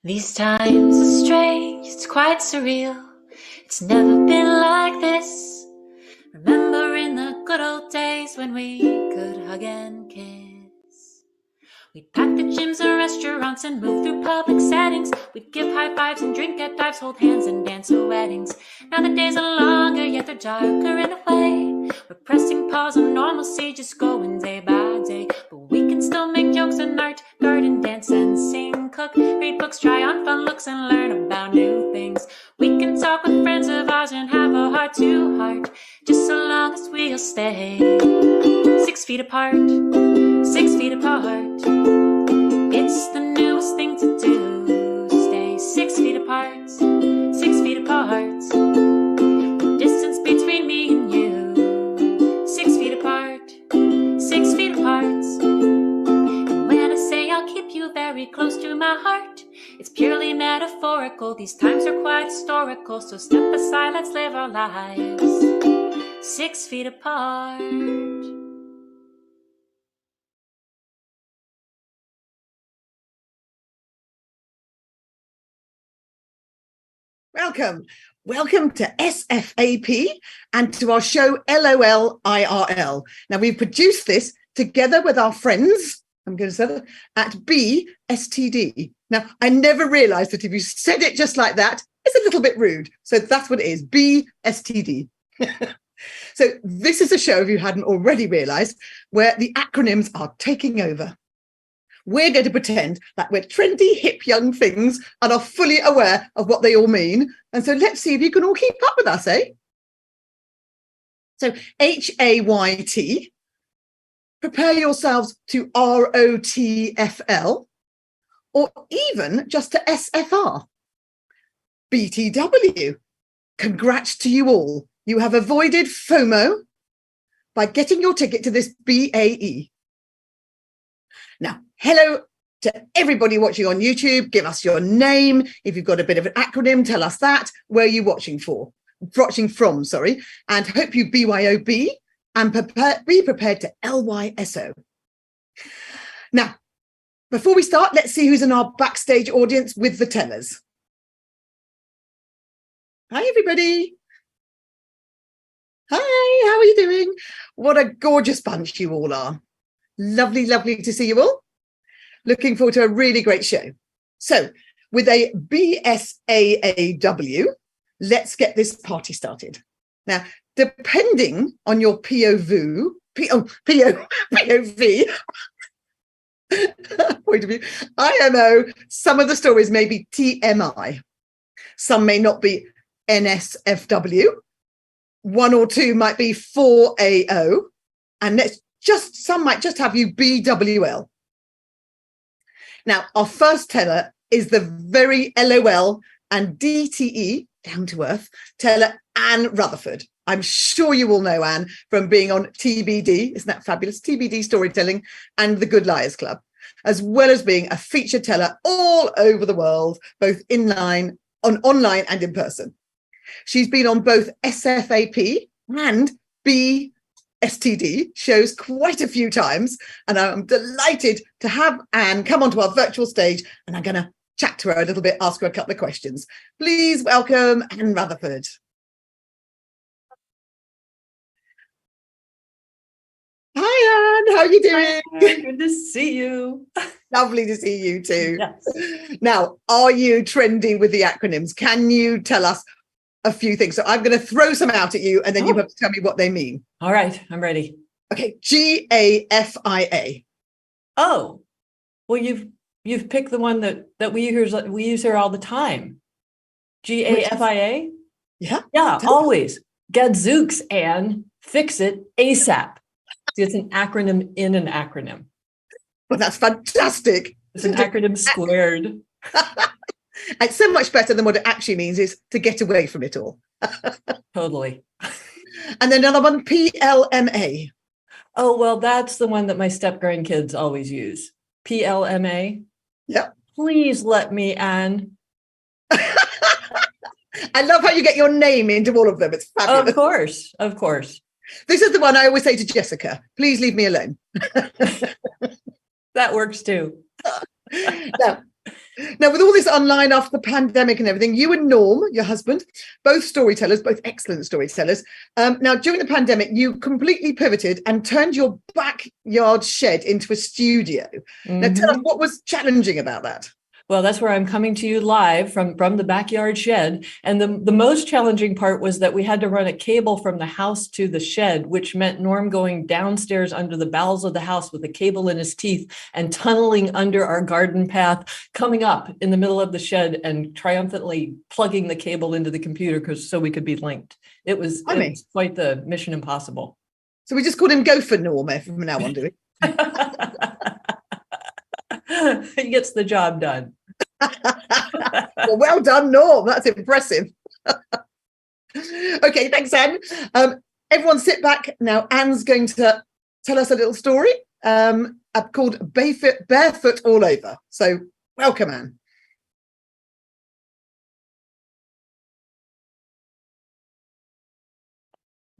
These times are strange, it's quite surreal. It's never been like this. Remember in the good old days when we could hug and kiss. We'd pack the gyms and restaurants and move through public settings. We'd give high fives and drink at dives, hold hands and dance at weddings. Now the days are longer, yet they're darker in a way. We're pressing pause on normalcy, just going day by day. But we can still make jokes and art, garden, dance and sing, cook, read books, try on fun looks and learn about new things. We can talk with friends of ours and have a heart-to-heart, just so long as we'll stay 6 feet apart, 6 feet apart. It's the newest thing to do. Stay 6 feet apart, 6 feet apart. The distance between me and you, 6 feet apart, 6 feet apart. And when I say I'll keep you very close to my heart, it's purely metaphorical. These times are quite historical, so step aside, let's live our lives 6 feet apart. Welcome to SFAP and to our show LOL IRL. Now, we've produced this together with our friends, I'm going to say that, at BSTD. Now, I never realized that if you said it just like that, it's a little bit rude. So that's what it is, BSTD. So this is a show, if you hadn't already realized, where the acronyms are taking over. We're going to pretend that we're trendy, hip, young things and are fully aware of what they all mean. And so let's see if you can all keep up with us, eh? So HAYT, prepare yourselves to ROTFL, or even just to SFR. BTW, congrats to you all. You have avoided FOMO by getting your ticket to this BAE. Now, hello to everybody watching on YouTube. Give us your name. If you've got a bit of an acronym, tell us that. Where are you watching from, and hope you BYOB and be prepared to LYSO. Now, before we start, let's see who's in our backstage audience with the tellers. Hi, everybody. Hi, how are you doing? What a gorgeous bunch you all are. Lovely, lovely to see you all. Looking forward to a really great show. So with a BSAAW, let's get this party started. Now, depending on your POV, point of view, IMO, some of the stories may be TMI. Some may not be NSFW. One or two might be 4AO. And some might just have you BWL. Now, our first teller is the very LOL and DTE, down to earth, teller Anne Rutherford. I'm sure you all know Anne from being on TBD, isn't that fabulous? TBD Storytelling and the Good Liars Club, as well as being a featured teller all over the world, both online and in person. She's been on both SFAP and BSTD shows quite a few times, and I'm delighted to have Anne come onto our virtual stage, and I'm going to chat to her a little bit, ask her a couple of questions. Please welcome Anne Rutherford. Hi, Anne. How are you doing? Hi, good to see you. Lovely to see you too. Yes. Now, are you trendy with the acronyms? Can you tell us a few things? So I'm going to throw some out at you, and then you have to tell me what they mean. All right, I'm ready. Okay, GAFIA. Oh, well, you've picked the one that we use here all the time. GAFIA. Yeah. Yeah, always. Gadzooks, Anne. Fix it ASAP. See, it's an acronym in an acronym. Well, that's fantastic. It's an acronym squared. It's so much better than what it actually means is to get away from it all. Totally. And then another one, PLMA. Oh, well, that's the one that my step-grandkids always use. PLMA. Yeah. Please let me, Anne. I love how you get your name into all of them. It's fabulous. Of course. Of course. This is the one I always say to Jessica, please leave me alone. That works too. Now, Now, with all this online after the pandemic and everything, you and Norm, your husband, both storytellers, both excellent storytellers. Now, during the pandemic, you completely pivoted and turned your backyard shed into a studio. Now, tell us what was challenging about that. Well, that's where I'm coming to you live from the backyard shed. And the most challenging part was that we had to run a cable from the house to the shed, which meant Norm going downstairs under the bowels of the house with a cable in his teeth and tunneling under our garden path, coming up in the middle of the shed and triumphantly plugging the cable into the computer so we could be linked. It was quite the mission impossible. So we just called him Gopher Norm from now on, do we? He gets the job done. Well done, Norm. That's impressive. Okay, thanks, Anne. Everyone sit back. Now, Anne's going to tell us a little story called Barefoot All Over. So welcome, Anne.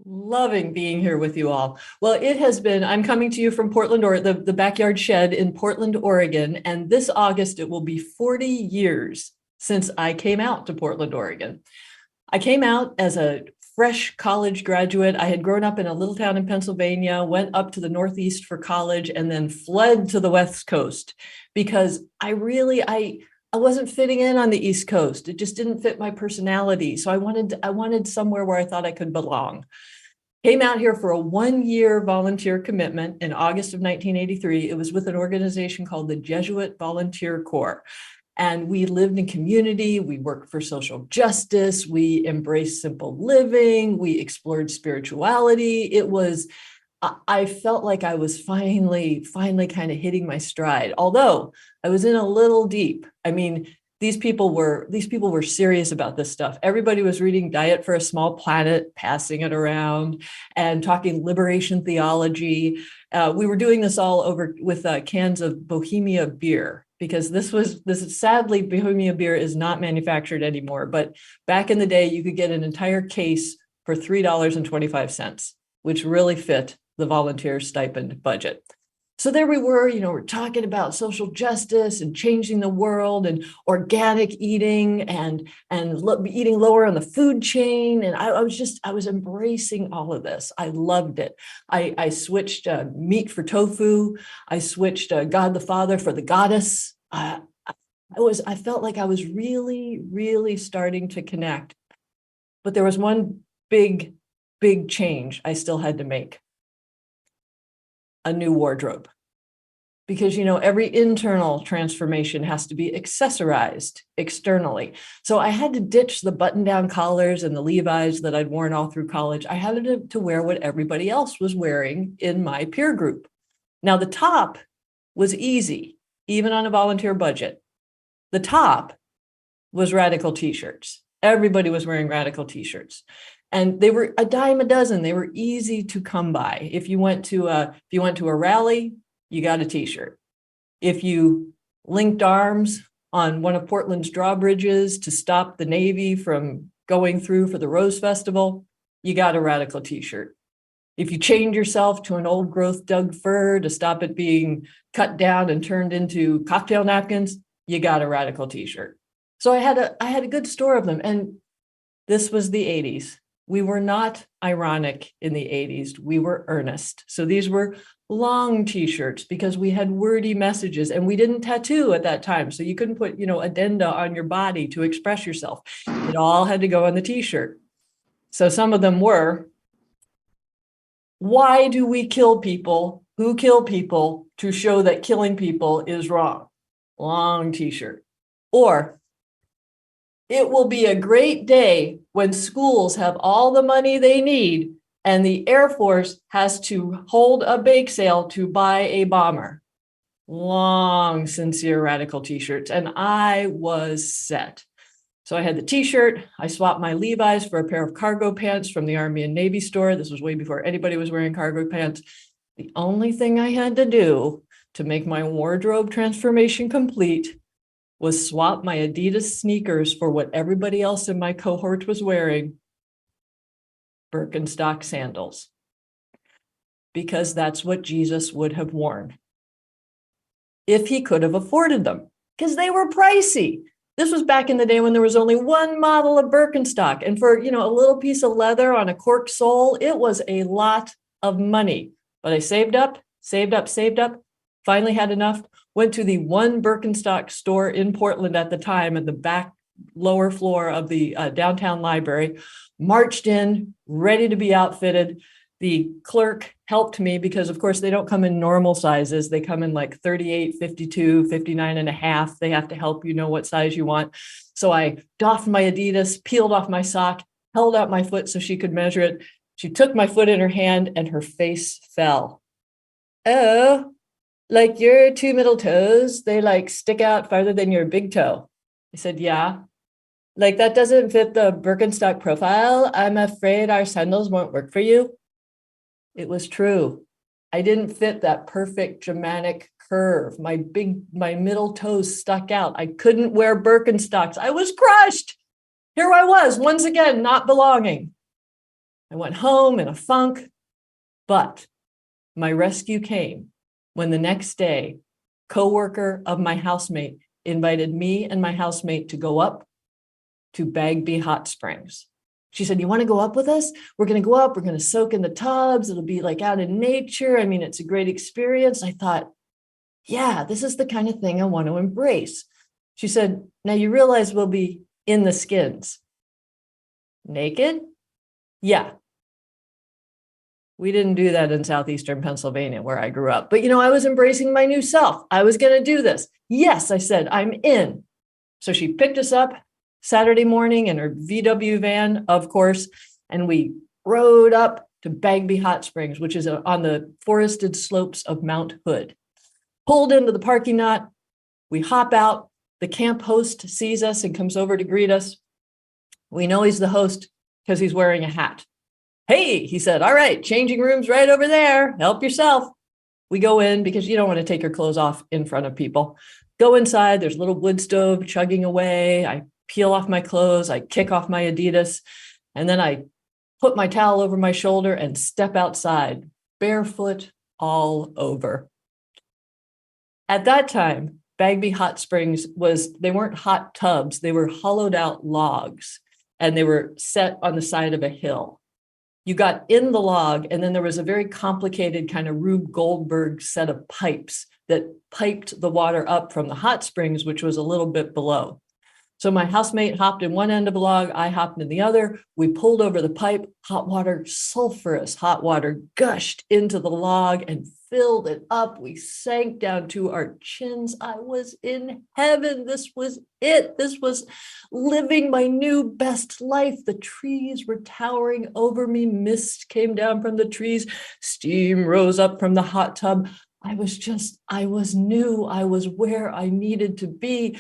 Loving being here with you all. Well, it has been, I'm coming to you from Portland, or the backyard shed in Portland, Oregon. And this August, it will be 40 years since I came out to Portland, Oregon. I came out as a fresh college graduate. I had grown up in a little town in Pennsylvania, went up to the Northeast for college, and then fled to the West Coast because I wasn't fitting in on the East Coast. It just didn't fit my personality. So I wanted somewhere where I thought I could belong. Came out here for a 1-year volunteer commitment in August of 1983. It was with an organization called the Jesuit Volunteer Corps. And we lived in community. We worked for social justice. We embraced simple living. We explored spirituality. I felt like I was finally kind of hitting my stride, although I was in a little deep. I mean, these people were serious about this stuff. Everybody was reading Diet for a Small Planet, passing it around, and talking liberation theology. We were doing this all over with cans of Bohemia beer, because sadly, Bohemia beer is not manufactured anymore. But back in the day, you could get an entire case for $3.25, which really fit the volunteer stipend budget. So there we were, we're talking about social justice and changing the world and organic eating and eating lower on the food chain. And I was embracing all of this. I loved it. I switched meat for tofu. I switched God the Father for the goddess. I felt like I was really, really starting to connect. But there was one big, big change I still had to make. A new wardrobe, because every internal transformation has to be accessorized externally. So I had to ditch the button-down collars and the Levi's that I'd worn all through college. I had to wear what everybody else was wearing in my peer group. Now the top was easy, even on a volunteer budget. The top was radical t-shirts. Everybody was wearing radical t-shirts. And they were a dime a dozen. They were easy to come by. If you went to a rally, you got a t-shirt. If you linked arms on one of Portland's drawbridges to stop the Navy from going through for the Rose Festival, you got a radical t-shirt. If you chained yourself to an old growth Doug fir to stop it being cut down and turned into cocktail napkins, you got a radical t-shirt. So I had a good store of them. And this was the 80s. We were not ironic in the 80s. We were earnest. So these were long t-shirts because we had wordy messages, and we didn't tattoo at that time. So you couldn't put, addenda on your body to express yourself. It all had to go on the t-shirt. So some of them were, why do we kill people who kill people to show that killing people is wrong? Long t-shirt. Or, it will be a great day when schools have all the money they need and the Air Force has to hold a bake sale to buy a bomber. Long, sincere radical t-shirts. And I was set. So I had the t-shirt. I swapped my Levi's for a pair of cargo pants from the Army and Navy store. This was way before anybody was wearing cargo pants. The only thing I had to do to make my wardrobe transformation complete was swap my Adidas sneakers for what everybody else in my cohort was wearing, Birkenstock sandals, because that's what Jesus would have worn if he could have afforded them. because they were pricey. This was back in the day when there was only one model of Birkenstock. And for, a little piece of leather on a cork sole, it was a lot of money. But I saved up, finally had enough, went to the one Birkenstock store in Portland at the time at the back lower floor of the downtown library, marched in, ready to be outfitted. The clerk helped me because, of course, they don't come in normal sizes. They come in like 38, 52, 59 and a half. They have to help you know what size you want. So I doffed my Adidas, peeled off my sock, held out my foot so she could measure it. She took my foot in her hand and her face fell. Oh, like your two middle toes, they like stick out farther than your big toe. I said, yeah. Like that doesn't fit the Birkenstock profile. I'm afraid our sandals won't work for you. It was true. I didn't fit that perfect Germanic curve. My middle toes stuck out. I couldn't wear Birkenstocks. I was crushed. Here I was, once again, not belonging. I went home in a funk, but my rescue came when the next day, coworker of my housemate invited me and my housemate to go up to Bagby Hot Springs. She said, you want to go up with us? We're going to go up. We're going to soak in the tubs. It'll be like out in nature. I mean, it's a great experience. I thought, yeah, this is the kind of thing I want to embrace. She said, now you realize we'll be in the skins. Naked? Yeah. We didn't do that in southeastern Pennsylvania where I grew up. But, I was embracing my new self. I was going to do this. Yes, I said, I'm in. So she picked us up Saturday morning in her VW van, of course, and we rode up to Bagby Hot Springs, which is on the forested slopes of Mount Hood. Pulled into the parking lot, we hop out, the camp host sees us and comes over to greet us. We know he's the host because he's wearing a hat. Hey, he said, all right, changing rooms right over there, help yourself. We go in because you don't want to take your clothes off in front of people. Go inside, there's a little wood stove chugging away. I peel off my clothes, I kick off my Adidas, and then I put my towel over my shoulder and step outside, barefoot all over. At that time, Bagby Hot Springs they weren't hot tubs, they were hollowed out logs, and they were set on the side of a hill. You got in the log, and then there was a very complicated kind of Rube Goldberg set of pipes that piped the water up from the hot springs, which was a little bit below. So my housemate hopped in one end of the log, I hopped in the other. We pulled over the pipe, hot water, sulfurous hot water gushed into the log and filled it up. We sank down to our chins. I was in heaven. This was it. This was living my new best life. The trees were towering over me. Mist came down from the trees. Steam rose up from the hot tub. I was new. I was where I needed to be.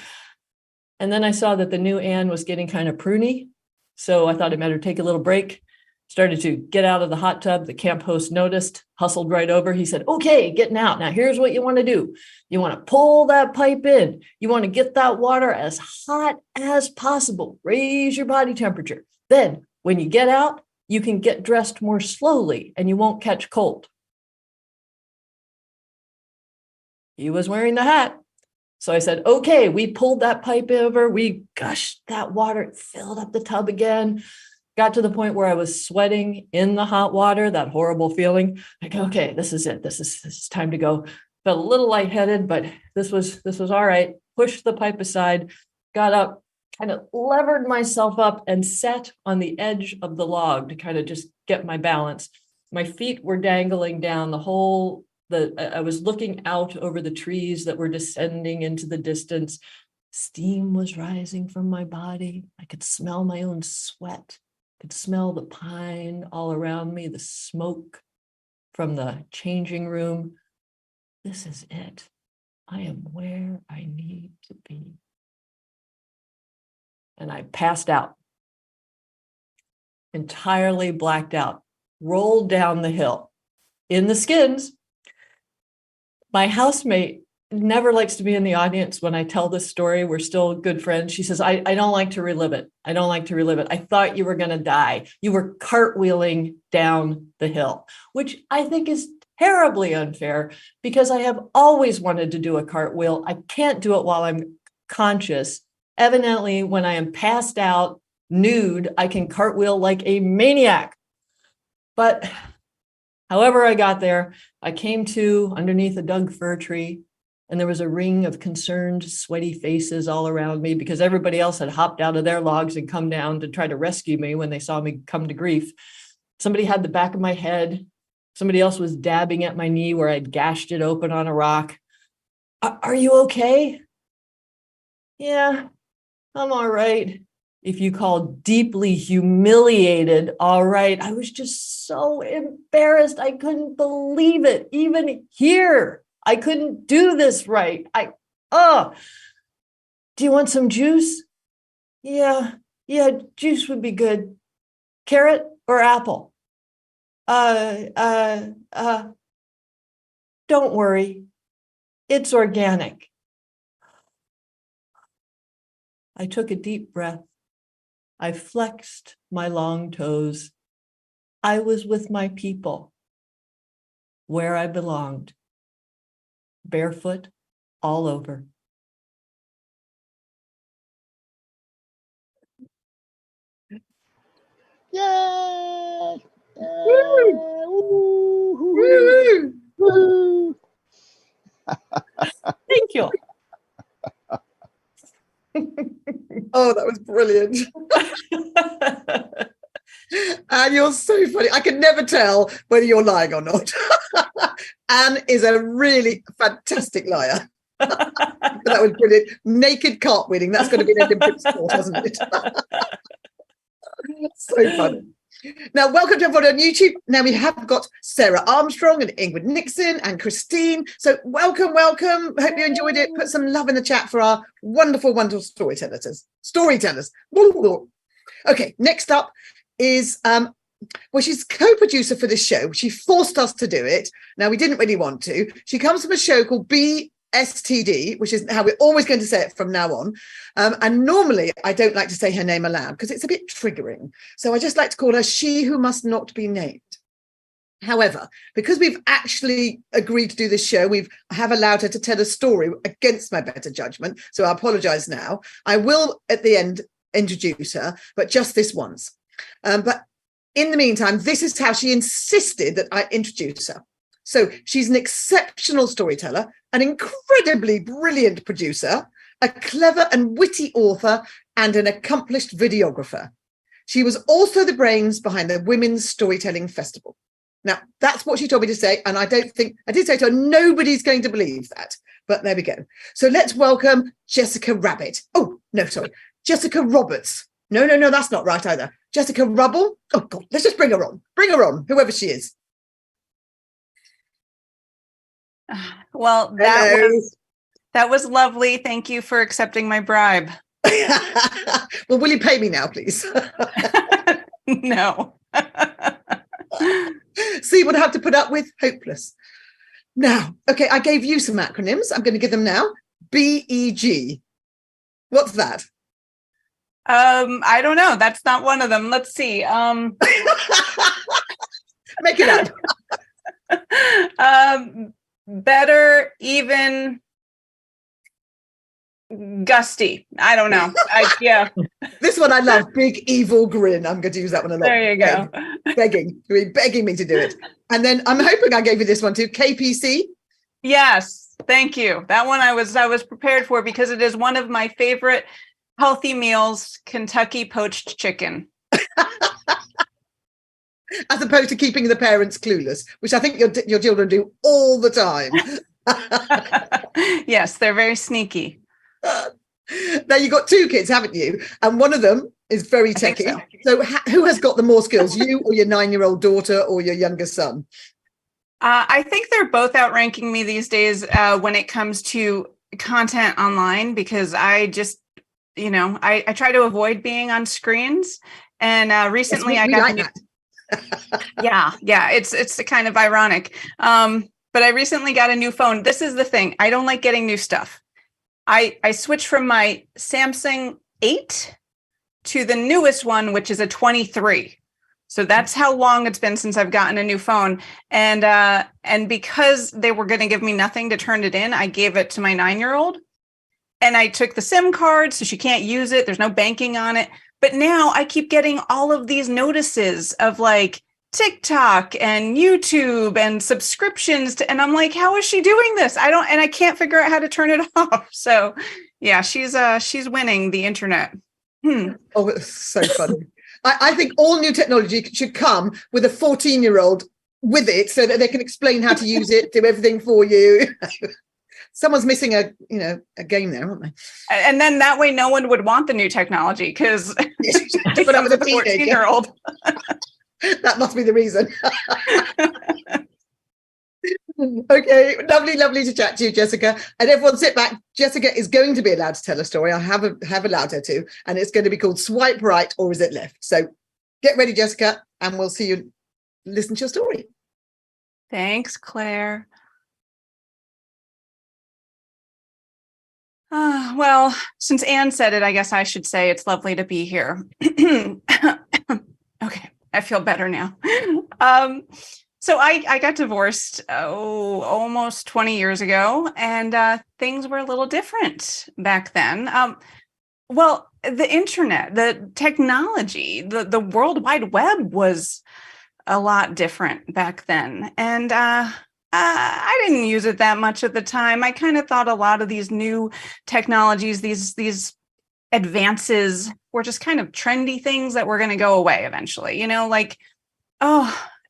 And then I saw that the new Anne was getting kind of pruny. So I thought it better take a little break. Started to get out of the hot tub. The camp host noticed, hustled right over. He said, okay, getting out. Now here's what you want to do. You want to pull that pipe in. You want to get that water as hot as possible. Raise your body temperature. Then when you get out, you can get dressed more slowly and you won't catch cold. He was wearing the hat. So I said, okay, we pulled that pipe over. We gushed that water, it filled up the tub again. Got to the point where I was sweating in the hot water, that horrible feeling. Like, okay, this is it. This is time to go. Felt a little lightheaded, but this was all right. Pushed the pipe aside, got up, kind of levered myself up and sat on the edge of the log to kind of just get my balance. My feet were dangling down I was looking out over the trees that were descending into the distance. Steam was rising from my body. I could smell my own sweat. I could smell the pine all around me, the smoke from the changing room. This is it. I am where I need to be. And I passed out, entirely blacked out, rolled down the hill in the skins. My housemate never likes to be in the audience when I tell this story. We're still good friends. She says, I don't like to relive it. I don't like to relive it. I thought you were going to die. You were cartwheeling down the hill, which I think is terribly unfair because I have always wanted to do a cartwheel. I can't do it while I'm conscious. Evidently, when I am passed out, nude, I can cartwheel like a maniac. But however I got there, I came to underneath a Doug fir tree, and there was a ring of concerned, sweaty faces all around me because everybody else had hopped out of their logs and come down to try to rescue me when they saw me come to grief. Somebody had the back of my head. Somebody else was dabbing at my knee where I'd gashed it open on a rock. Are you okay? Yeah, I'm all right. If you call deeply humiliated, all right. I was just so embarrassed. I couldn't believe it. Even here, I couldn't do this right. Do you want some juice? Yeah, juice would be good. Carrot or apple? Don't worry. It's organic. I took a deep breath. I flexed my long toes. I was with my people, where I belonged, barefoot all over. Yay! Woo! Woo! Thank you. Oh, that was brilliant. And you're so funny. I can never tell whether you're lying or not. Anne is a really fantastic liar. That was brilliant. Naked cartwheeling. That's going to be an Olympic sport, hasn't it? So funny. Now, welcome to everyone on YouTube. Now we have got Sarah Armstrong and Ingrid Nixon and Christine. So welcome. Hope you enjoyed it. Put some love in the chat for our wonderful storytellers. Okay, next up is she's co-producer for this show. She forced us to do it. Now, we didn't really want to. She comes from a show called BSTD, which is how we're always going to say it from now on. And normally I don't like to say her name aloud because it's a bit triggering. So I just like to call her She Who Must Not Be Named. However, because we've actually agreed to do this show, I have allowed her to tell a story against my better judgment. So I apologize now. I will at the end introduce her, but just this once. But in the meantime, this is how she insisted that I introduce her. So she's an exceptional storyteller, an incredibly brilliant producer, a clever and witty author, and an accomplished videographer. She was also the brains behind the Women's Storytelling Festival. Now, that's what she told me to say, and I did say to her, nobody's going to believe that, but there we go. So let's welcome Jessica Rabbit. Oh, no, sorry, Jessica Roberts. No, that's not right either. Jessica Rubble. Oh, God, let's just bring her on, whoever she is. Well, that was lovely. Thank you for accepting my bribe. Well, will you pay me now, please? No. See what I have to put up with? Hopeless. Now, okay, I gave you some acronyms. I'm going to give them now. BEG. What's that? I don't know. That's not one of them. Let's see. Make it up. Better, even, gusty. I don't know. Yeah. This one I love. Big evil grin. I'm going to use that one a lot. There you go. Begging me to do it. And then I'm hoping I gave you this one too. KPC. Yes. Thank you. That one I was prepared for because it is one of my favorite healthy meals, Kentucky poached chicken. As opposed to keeping the parents clueless, which I think your children do all the time. Yes, they're very sneaky. Now, you've got two kids, haven't you? And one of them is very techy. So who has got the more skills, you or your 9-year-old daughter or your younger son? I think they're both outranking me these days when it comes to content online, because I just, I try to avoid being on screens. And recently yes, we I got like that. Yeah, it's kind of ironic. But I recently got a new phone. This is the thing. I don't like getting new stuff. I switched from my Samsung 8 to the newest one, which is a 23. So that's how long it's been since I've gotten a new phone. And because they were going to give me nothing to turn it in, I gave it to my 9-year-old. and I took the SIM card, so she can't use it. There's no banking on it. But now I keep getting all of these notices of like TikTok and YouTube and subscriptions to, and I'm like, how is she doing this? I can't figure out how to turn it off. So yeah, she's winning the internet. Oh, it's so funny. I think all new technology should come with a 14-year-old with it so that they can explain how to use it, do everything for you. Someone's missing a game there, aren't they? And then that way no one would want the new technology because put up with a 14-year-old. That must be the reason. Okay, lovely to chat to you, Jessica. And everyone sit back. Jessica is going to be allowed to tell a story. I have allowed her to, and it's going to be called Swipe Right or Is It Left? So get ready, Jessica, and we'll see you listen to your story. Thanks, Claire. Well, since Anne said it, I guess I should say it's lovely to be here. Okay, I feel better now. So I got divorced, almost 20 years ago, and things were a little different back then. Well, the internet, the technology, the World Wide Web was a lot different back then. And I didn't use it that much at the time. I kind of thought a lot of these new technologies, these advances were just kind of trendy things that were going to go away eventually. Like,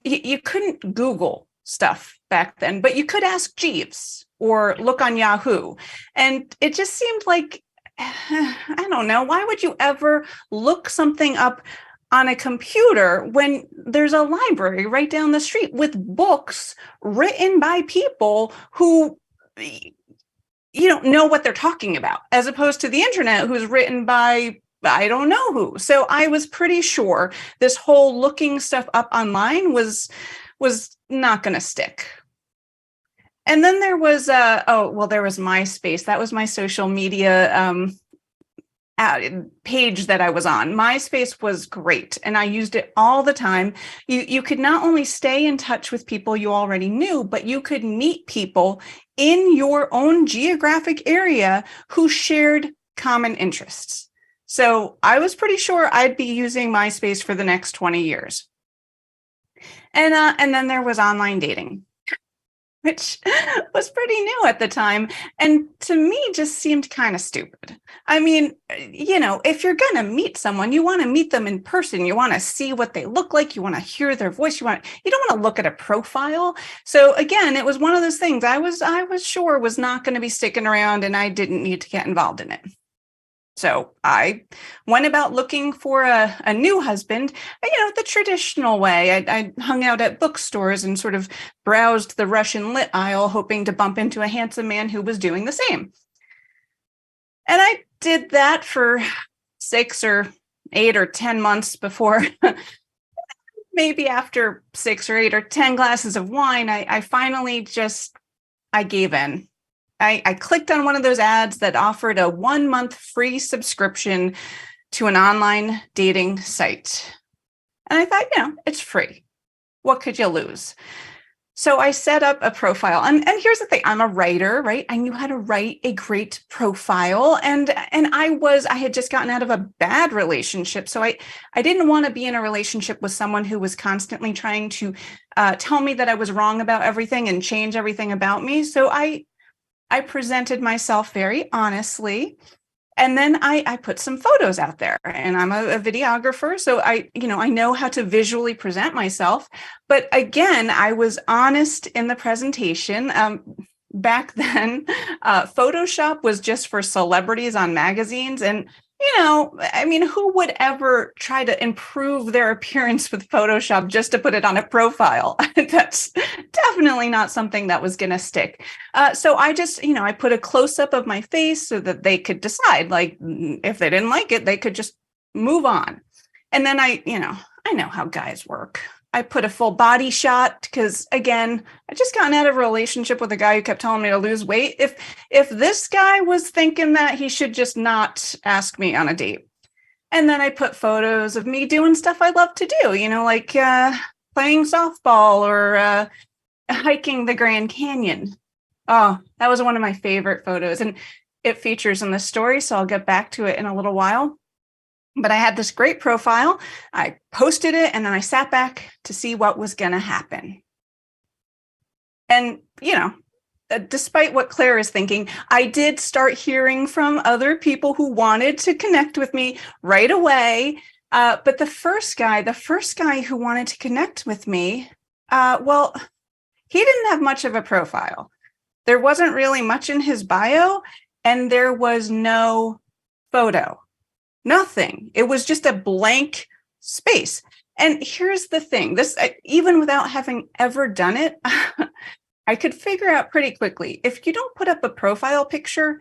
you couldn't Google stuff back then, but you could ask Jeeves or look on Yahoo. And it just seemed like, I don't know, why would you ever look something up on a computer when there's a library right down the street with books written by people who you don't know what they're talking about, as opposed to the internet, who's written by I don't know who. So I was pretty sure this whole looking stuff up online was not going to stick. And then there was there was MySpace. That was my social media page that I was on. MySpace was great, and I used it all the time. You could not only stay in touch with people you already knew, but you could meet people in your own geographic area who shared common interests. So I was pretty sure I'd be using MySpace for the next 20 years. And then there was online dating, which was pretty new at the time. And to me, just seemed kind of stupid. I mean, if you're going to meet someone, you want to meet them in person. You want to see what they look like. You want to hear their voice. You don't want to look at a profile. So again, it was one of those things I was sure was not going to be sticking around, and I didn't need to get involved in it. So I went about looking for a new husband, the traditional way. I hung out at bookstores and sort of browsed the Russian lit aisle, hoping to bump into a handsome man who was doing the same. And I did that for 6 or 8 or 10 months before, maybe after 6 or 8 or 10 glasses of wine, I finally I gave in. I clicked on one of those ads that offered a 1-month free subscription to an online dating site. And I thought, it's free. What could you lose? So I set up a profile. And here's the thing. I'm a writer, right? I knew how to write a great profile. And I had just gotten out of a bad relationship. So I didn't want to be in a relationship with someone who was constantly trying to tell me that I was wrong about everything and change everything about me. So I presented myself very honestly, and then I put some photos out there, and I'm a videographer. So I know how to visually present myself, but again, I was honest in the presentation. Back then, Photoshop was just for celebrities on magazines. And who would ever try to improve their appearance with Photoshop just to put it on a profile? That's definitely not something that was going to stick. So I just, I put a close up of my face so that they could decide, like, if they didn't like it, they could just move on. And then I know how guys work. I put a full body shot because, again, I just gotten out of a relationship with a guy who kept telling me to lose weight. If this guy was thinking that, he should just not ask me on a date. And then I put photos of me doing stuff I love to do, like playing softball or hiking the Grand Canyon. Oh, that was one of my favorite photos. And it features in the story, so I'll get back to it in a little while. But I had this great profile. I posted it, and then I sat back to see what was going to happen. And, despite what Claire is thinking, I did start hearing from other people who wanted to connect with me right away. But the first guy who wanted to connect with me, he didn't have much of a profile. There wasn't really much in his bio, and there was no photo. Nothing. It was just a blank space. And here's the thing, even without having ever done it, I could figure out pretty quickly, if you don't put up a profile picture,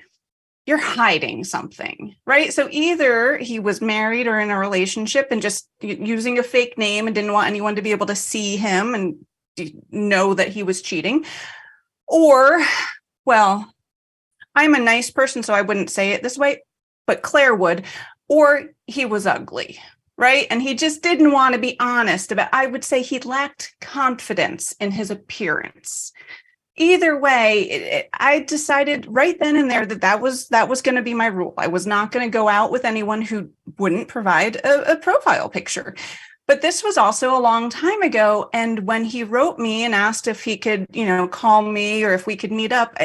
you're hiding something, right? So either he was married or in a relationship and just using a fake name and didn't want anyone to be able to see him and know that he was cheating. Or, well, I'm a nice person, so I wouldn't say it this way, but Claire would. Or he was ugly, right? And he just didn't want to be honest about, I would say he lacked confidence in his appearance. Either way, I decided right then and there that was going to be my rule. I was not going to go out with anyone who wouldn't provide a profile picture. But this was also a long time ago. And when he wrote me and asked if he could, call me or if we could meet up,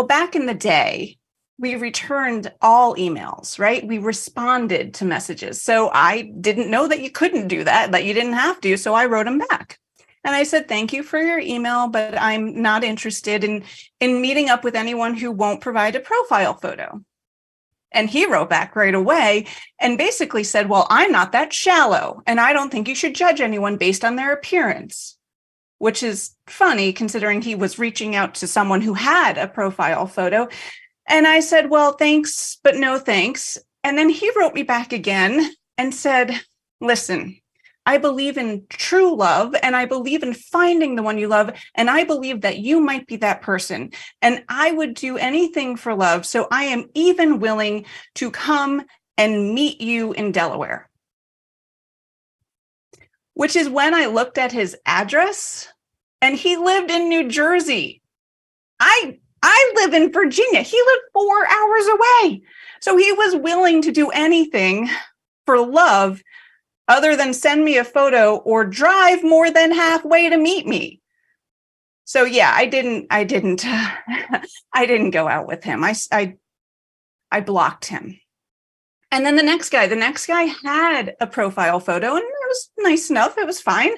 back in the day, we returned all emails, right? We responded to messages. So I didn't know that you couldn't do that you didn't have to. So I wrote him back. And I said, thank you for your email, but I'm not interested in meeting up with anyone who won't provide a profile photo. And he wrote back right away and basically said, well, I'm not that shallow, and I don't think you should judge anyone based on their appearance, which is funny considering he was reaching out to someone who had a profile photo. And I said, well, thanks, but no thanks. And then he wrote me back again and said, listen, I believe in true love, and I believe in finding the one you love, and I believe that you might be that person, and I would do anything for love, so I am even willing to come and meet you in Delaware. Which is when I looked at his address, and he lived in New Jersey. I live in Virginia. He lived 4 hours away. So he was willing to do anything for love other than send me a photo or drive more than halfway to meet me. So yeah, I didn't go out with him. I blocked him. And then the next guy had a profile photo, and it was nice enough. It was fine.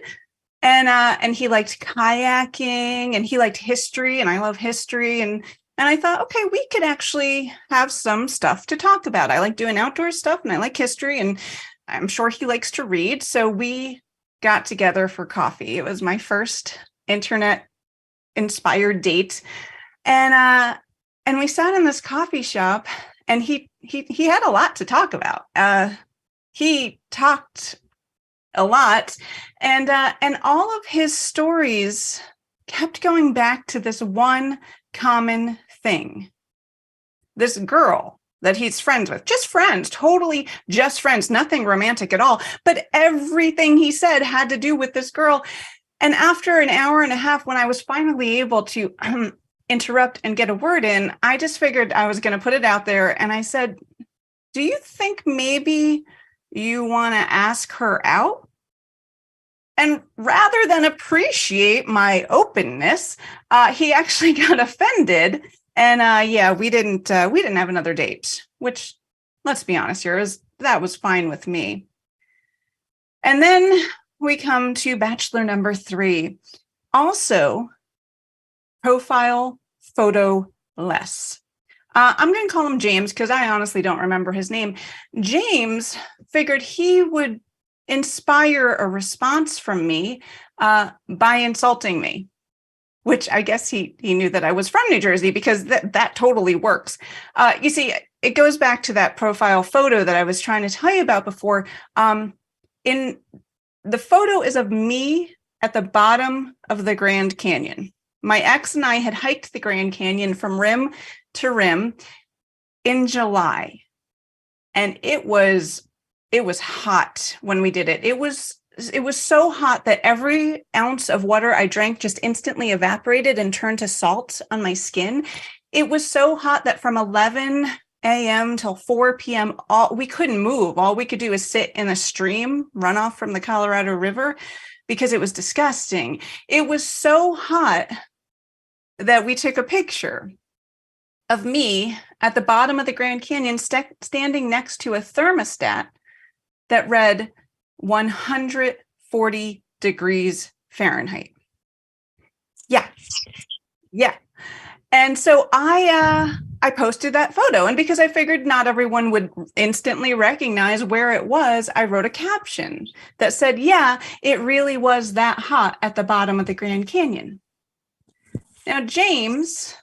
And he liked kayaking, and he liked history, and I love history. And I thought, okay, we could actually have some stuff to talk about. I like doing outdoor stuff, and I like history, and I'm sure he likes to read. So we got together for coffee. It was my first internet-inspired date. And we sat in this coffee shop, and he had a lot to talk about. He talked a lot, and all of his stories kept going back to this one common thing. This girl that he's friends with, just friends, totally just friends, nothing romantic at all. But everything he said had to do with this girl. And after an hour and a half, when I was finally able to interrupt and get a word in, I just figured I was going to put it out there. And I said, do you think maybe you want to ask her out? And rather than appreciate my openness, he actually got offended. And we didn't have another date, which, let's be honest here, that was fine with me. And then we come to bachelor number 3, also profile photo less. I'm going to call him James because I honestly don't remember his name. James figured he would inspire a response from me by insulting me, which I guess he knew that I was from New Jersey, because that totally works. You see, it goes back to that profile photo that I was trying to tell you about before. In the photo is of me at the bottom of the Grand Canyon. My ex and I had hiked the Grand Canyon from rim to rim in July, and it was hot when we did it. It was so hot that every ounce of water I drank just instantly evaporated and turned to salt on my skin. It was so hot that from 11 a.m. till 4 p.m., we couldn't move. All we could do is sit in a stream runoff from the Colorado River because it was disgusting. It was so hot that we took a picture of me at the bottom of the Grand Canyon standing next to a thermostat that read 140 degrees Fahrenheit. Yeah. And so I posted that photo, and because I figured not everyone would instantly recognize where it was, I wrote a caption that said, yeah, it really was that hot at the bottom of the Grand Canyon. Now, James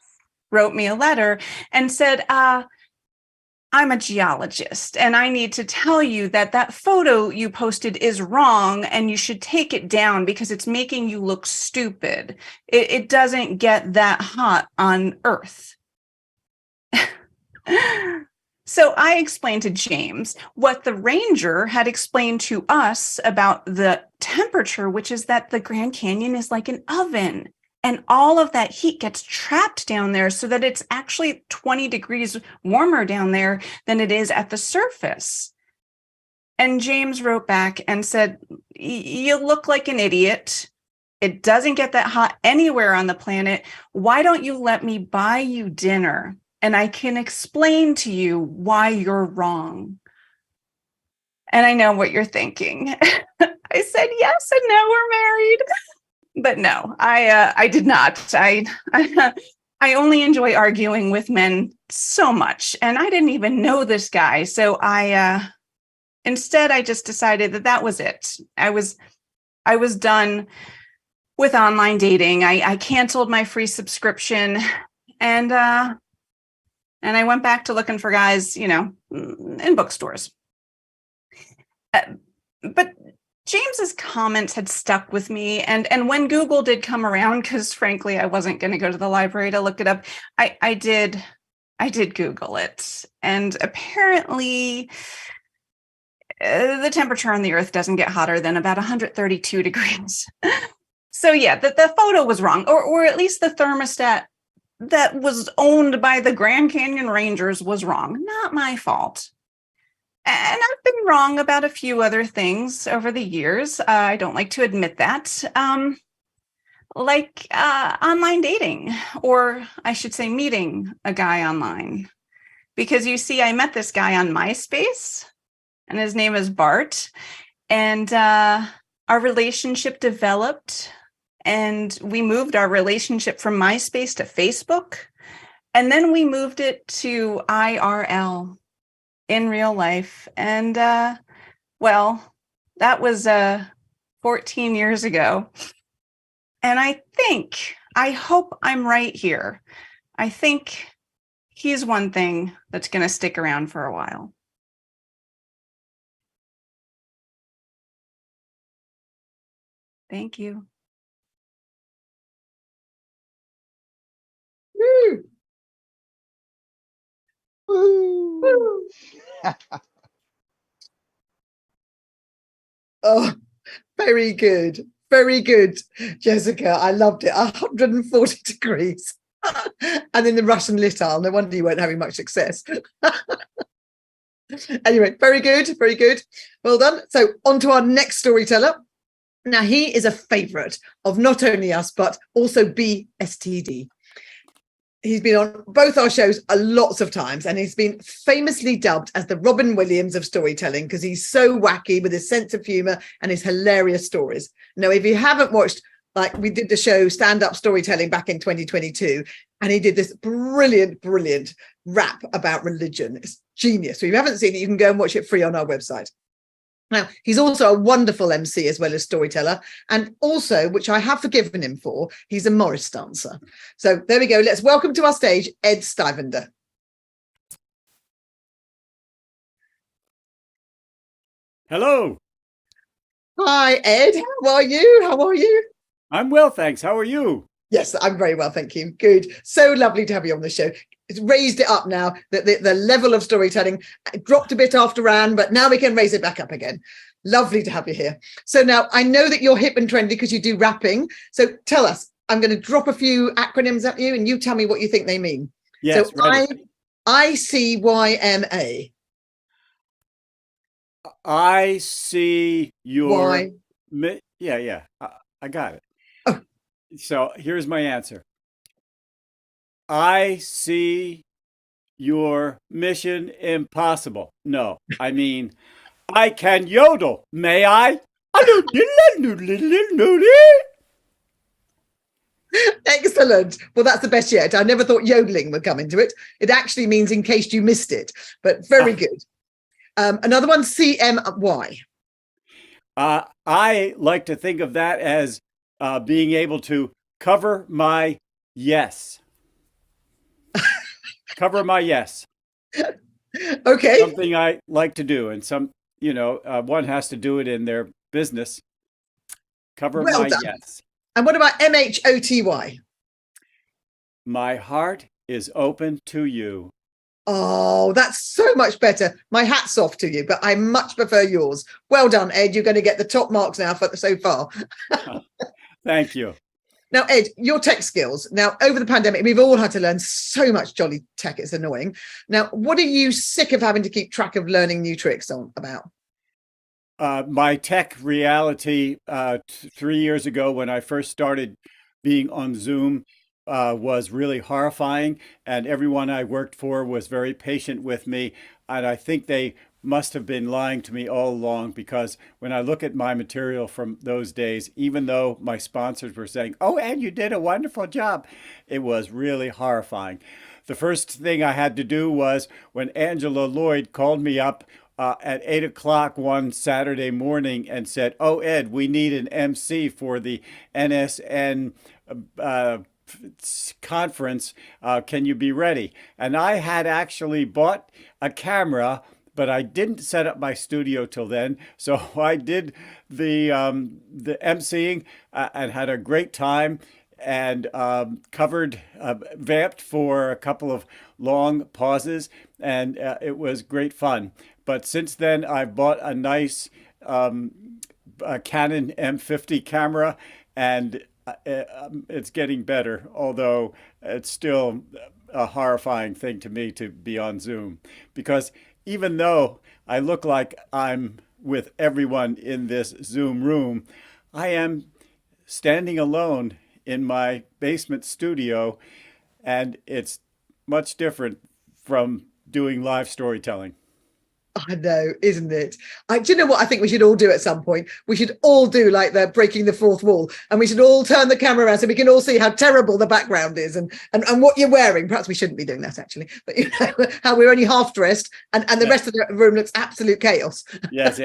wrote me a letter and said, I'm a geologist, and I need to tell you that that photo you posted is wrong, and you should take it down because it's making you look stupid. It doesn't get that hot on Earth. So I explained to James what the ranger had explained to us about the temperature, which is that the Grand Canyon is like an oven. And all of that heat gets trapped down there so that it's actually 20 degrees warmer down there than it is at the surface. And James wrote back and said, you look like an idiot. It doesn't get that hot anywhere on the planet. Why don't you let me buy you dinner and I can explain to you why you're wrong? And I know what you're thinking. I said, yes, and now we're married. But no, I did not. I only enjoy arguing with men so much, and I didn't even know this guy. So instead I just decided that was it. I was done with online dating. I canceled my free subscription, and I went back to looking for guys, in bookstores. But James's comments had stuck with me. And when Google did come around, because frankly, I wasn't going to go to the library to look it up, I did Google it. And apparently the temperature on the Earth doesn't get hotter than about 132 degrees. So yeah, the photo was wrong, or at least the thermostat that was owned by the Grand Canyon Rangers was wrong. Not my fault. And I've been wrong about a few other things over the years. I don't like to admit that. Like online dating, or I should say meeting a guy online. Because you see, I met this guy on MySpace, and his name is Bart. And our relationship developed, and we moved our relationship from MySpace to Facebook. And then we moved it to IRL. In real life. And well, that was 14 years ago. And I hope I'm right here. I think he's one thing that's going to stick around for a while. Thank you. Woo. Woo. Oh, very good. Very good, Jessica. I loved it. 140 degrees. And in the Russian Little. No wonder you weren't having much success. Anyway, very good. Very good. Well done. So on to our next storyteller. Now, he is a favourite of not only us, but also BSTD. He's been on both our shows lots of times, and he's been famously dubbed as the Robin Williams of storytelling because he's so wacky with his sense of humour and his hilarious stories. Now, if you haven't watched, like we did the show Stand Up Storytelling back in 2022, and he did this brilliant rap about religion. It's genius. So if you haven't seen it, you can go and watch it free on our website. Now, he's also a wonderful MC as well as storyteller, and also, which I have forgiven him for, he's a Morris dancer. So there we go. Let's welcome to our stage, Ed Stivender. Hello. Hi, Ed. How are you? How are you? I'm well, thanks. How are you? Yes, I'm very well, thank you. Good. So lovely to have you on the show. It's raised it up now, that the level of storytelling dropped a bit after Anne, but now we can raise it back up again. Lovely to have you here. So now I know that you're hip and trendy because you do rapping. So tell us, I'm going to drop a few acronyms at you and you tell me what you think they mean. Yes, So ready. ICYMA. I see your. Why? Yeah. I got it. Oh. So here's my answer. I see your mission impossible. No, I mean, I can yodel. May I? Excellent. Well, that's the best yet. I never thought yodeling would come into it. It actually means in case you missed it, but very good. Another one, CMY. I like to think of that as being able to cover my yes. Cover my yes. Okay. Something I like to do, and one has to do it in their business. Cover Well my done. yes. And what about MHOTY? My heart is open to you. Oh, that's so much better. My hat's off to you, but I much prefer yours. Well done, Ed. You're going to get the top marks now for so far. Thank you. Now, Ed, your tech skills. Now, over the pandemic, we've all had to learn so much jolly tech. It's annoying. Now, what are you sick of having to keep track of learning new tricks about? My tech reality 3 years ago when I first started being on Zoom was really horrifying, and everyone I worked for was very patient with me. And I think they must have been lying to me all along, because when I look at my material from those days, even though my sponsors were saying, "Oh, Ed, you did a wonderful job," it was really horrifying. The first thing I had to do was when Angela Lloyd called me up at 8 o'clock one Saturday morning and said, "Oh, Ed, we need an MC for the NSN conference. Can you be ready?" And I had actually bought a camera, but I didn't set up my studio till then. So I did the MCing and had a great time, and vamped for a couple of long pauses, and it was great fun. But since then, I've bought a nice a Canon M50 camera, and it's getting better, although it's still a horrifying thing to me to be on Zoom, because even though I look like I'm with everyone in this Zoom room, I am standing alone in my basement studio, and it's much different from doing live storytelling. I know, isn't it? Do you know what I think we should all do at some point? We should all do like the breaking the fourth wall, and we should all turn the camera around so we can all see how terrible the background is and what you're wearing. Perhaps we shouldn't be doing that, actually, but you know, how we're only half dressed and the rest of the room looks absolute chaos. Yes.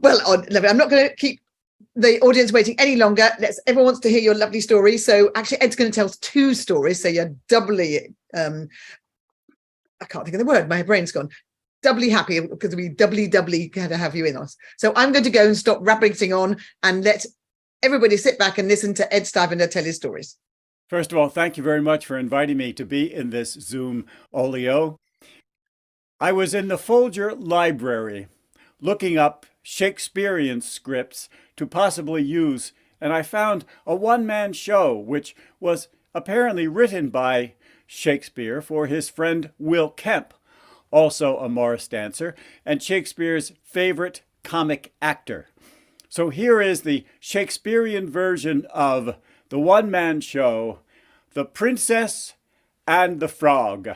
Well, lovely. I'm not going to keep the audience waiting any longer. Everyone wants to hear your lovely story. So actually, Ed's going to tell us 2 stories. So you're doubly I can't think of the word. My brain's gone. Doubly happy because we doubly had to have you in us. So I'm going to go and stop rabbiting on and let everybody sit back and listen to Ed Stivender tell his stories. First of all, thank you very much for inviting me to be in this Zoom olio. I was in the Folger Library looking up Shakespearean scripts to possibly use, and I found a one-man show which was apparently written by Shakespeare for his friend Will Kemp, also a Morris dancer, and Shakespeare's favorite comic actor. So here is the Shakespearean version of the one-man show, The Princess and the Frog.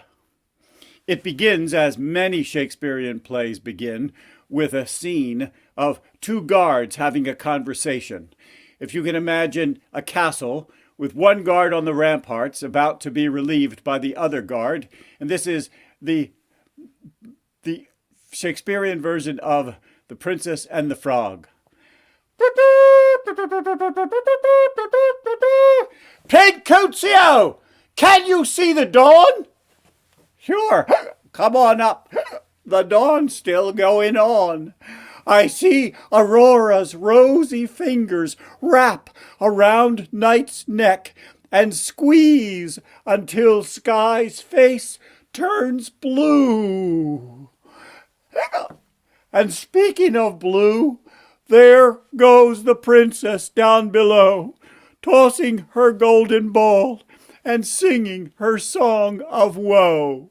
It begins, as many Shakespearean plays begin, with a scene of 2 guards having a conversation. If you can imagine a castle with one guard on the ramparts about to be relieved by the other guard. And this is the Shakespearean version of The Princess and the Frog. Pedcuccio, can you see the dawn? Sure, come on up. The dawn's still going on. I see Aurora's rosy fingers wrap around night's neck and squeeze until sky's face turns blue. And speaking of blue, there goes the princess down below, tossing her golden ball and singing her song of woe.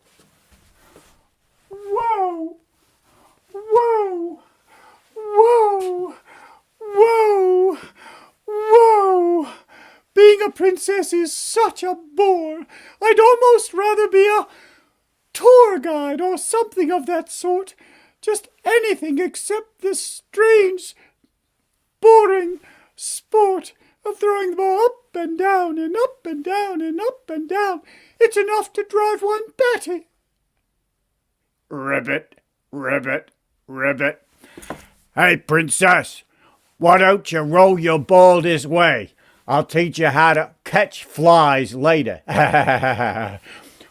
Woe, woe, woe, woe, woe. Being a princess is such a bore. I'd almost rather be a tour guide or something of that sort. Just anything except this strange, boring sport of throwing the ball up and down and up and down and up and down. It's enough to drive one batty. Ribbit, ribbit, ribbit. Hey, princess, why don't you roll your ball this way? I'll teach you how to catch flies later.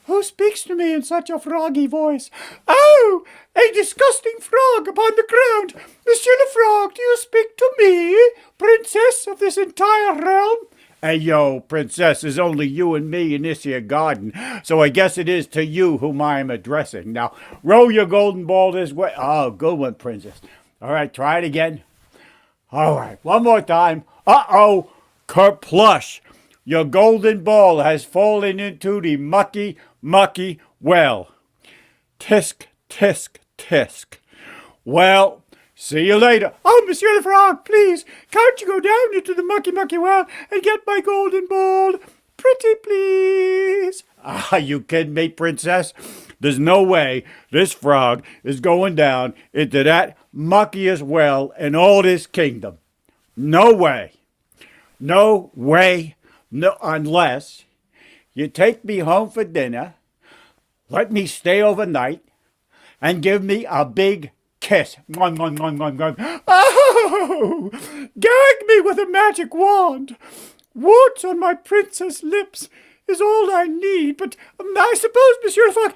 Who speaks to me in such a froggy voice? Oh, a disgusting frog upon the ground. Monsieur le Frog, do you speak to me, princess of this entire realm? Hey, yo, princess, there's only you and me in this here garden, so I guess it is to you whom I am addressing. Now, roll your golden ball this way. Oh, good one, princess. All right, try it again. All right, one more time. Uh-oh, kerplush. Your golden ball has fallen into the mucky well. Tisk, tisk, tisk. Well, see you later. Oh, Monsieur le Frog, please, can't you go down into the mucky well and get my golden ball? Pretty please. Ah, you kidding me, princess? There's no way this frog is going down into that muckiest well in all this kingdom. No way. No way. No, unless you take me home for dinner, let me stay overnight, and give me a big kiss. Mwah, mwah, mwah, mwah, mwah. Oh, gag me with a magic wand. Warts on my princess lips is all I need, but I suppose, Monsieur le Frog,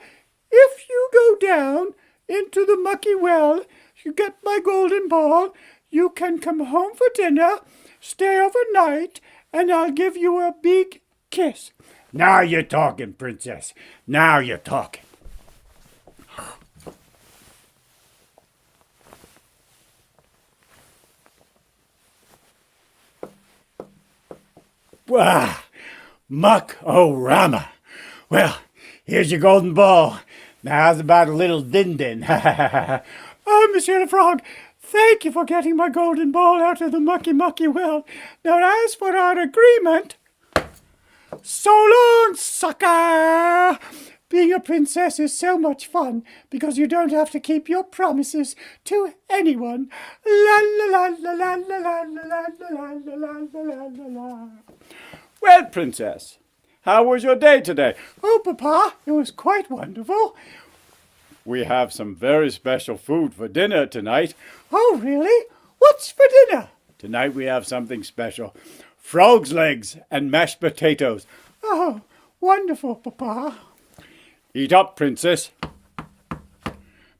if you go down into the mucky well, you get my golden ball, you can come home for dinner, stay overnight, and I'll give you a big kiss. Now you're talking, princess. Now you're talking. Wah, muck-o-rama. Well, here's your golden ball. Now how's about a little din-din? Oh, Monsieur le Frog, thank you for getting my golden ball out of the mucky well. Now, as for our agreement, so long, sucker! Being a princess is so much fun because you don't have to keep your promises to anyone. La la la la la la la la la la la la la. Well, princess, how was your day today? Oh, Papa, it was quite wonderful. We have some very special food for dinner tonight. Oh, really? What's for dinner? Tonight we have something special. Frog's legs and mashed potatoes. Oh, wonderful, Papa. Eat up, princess.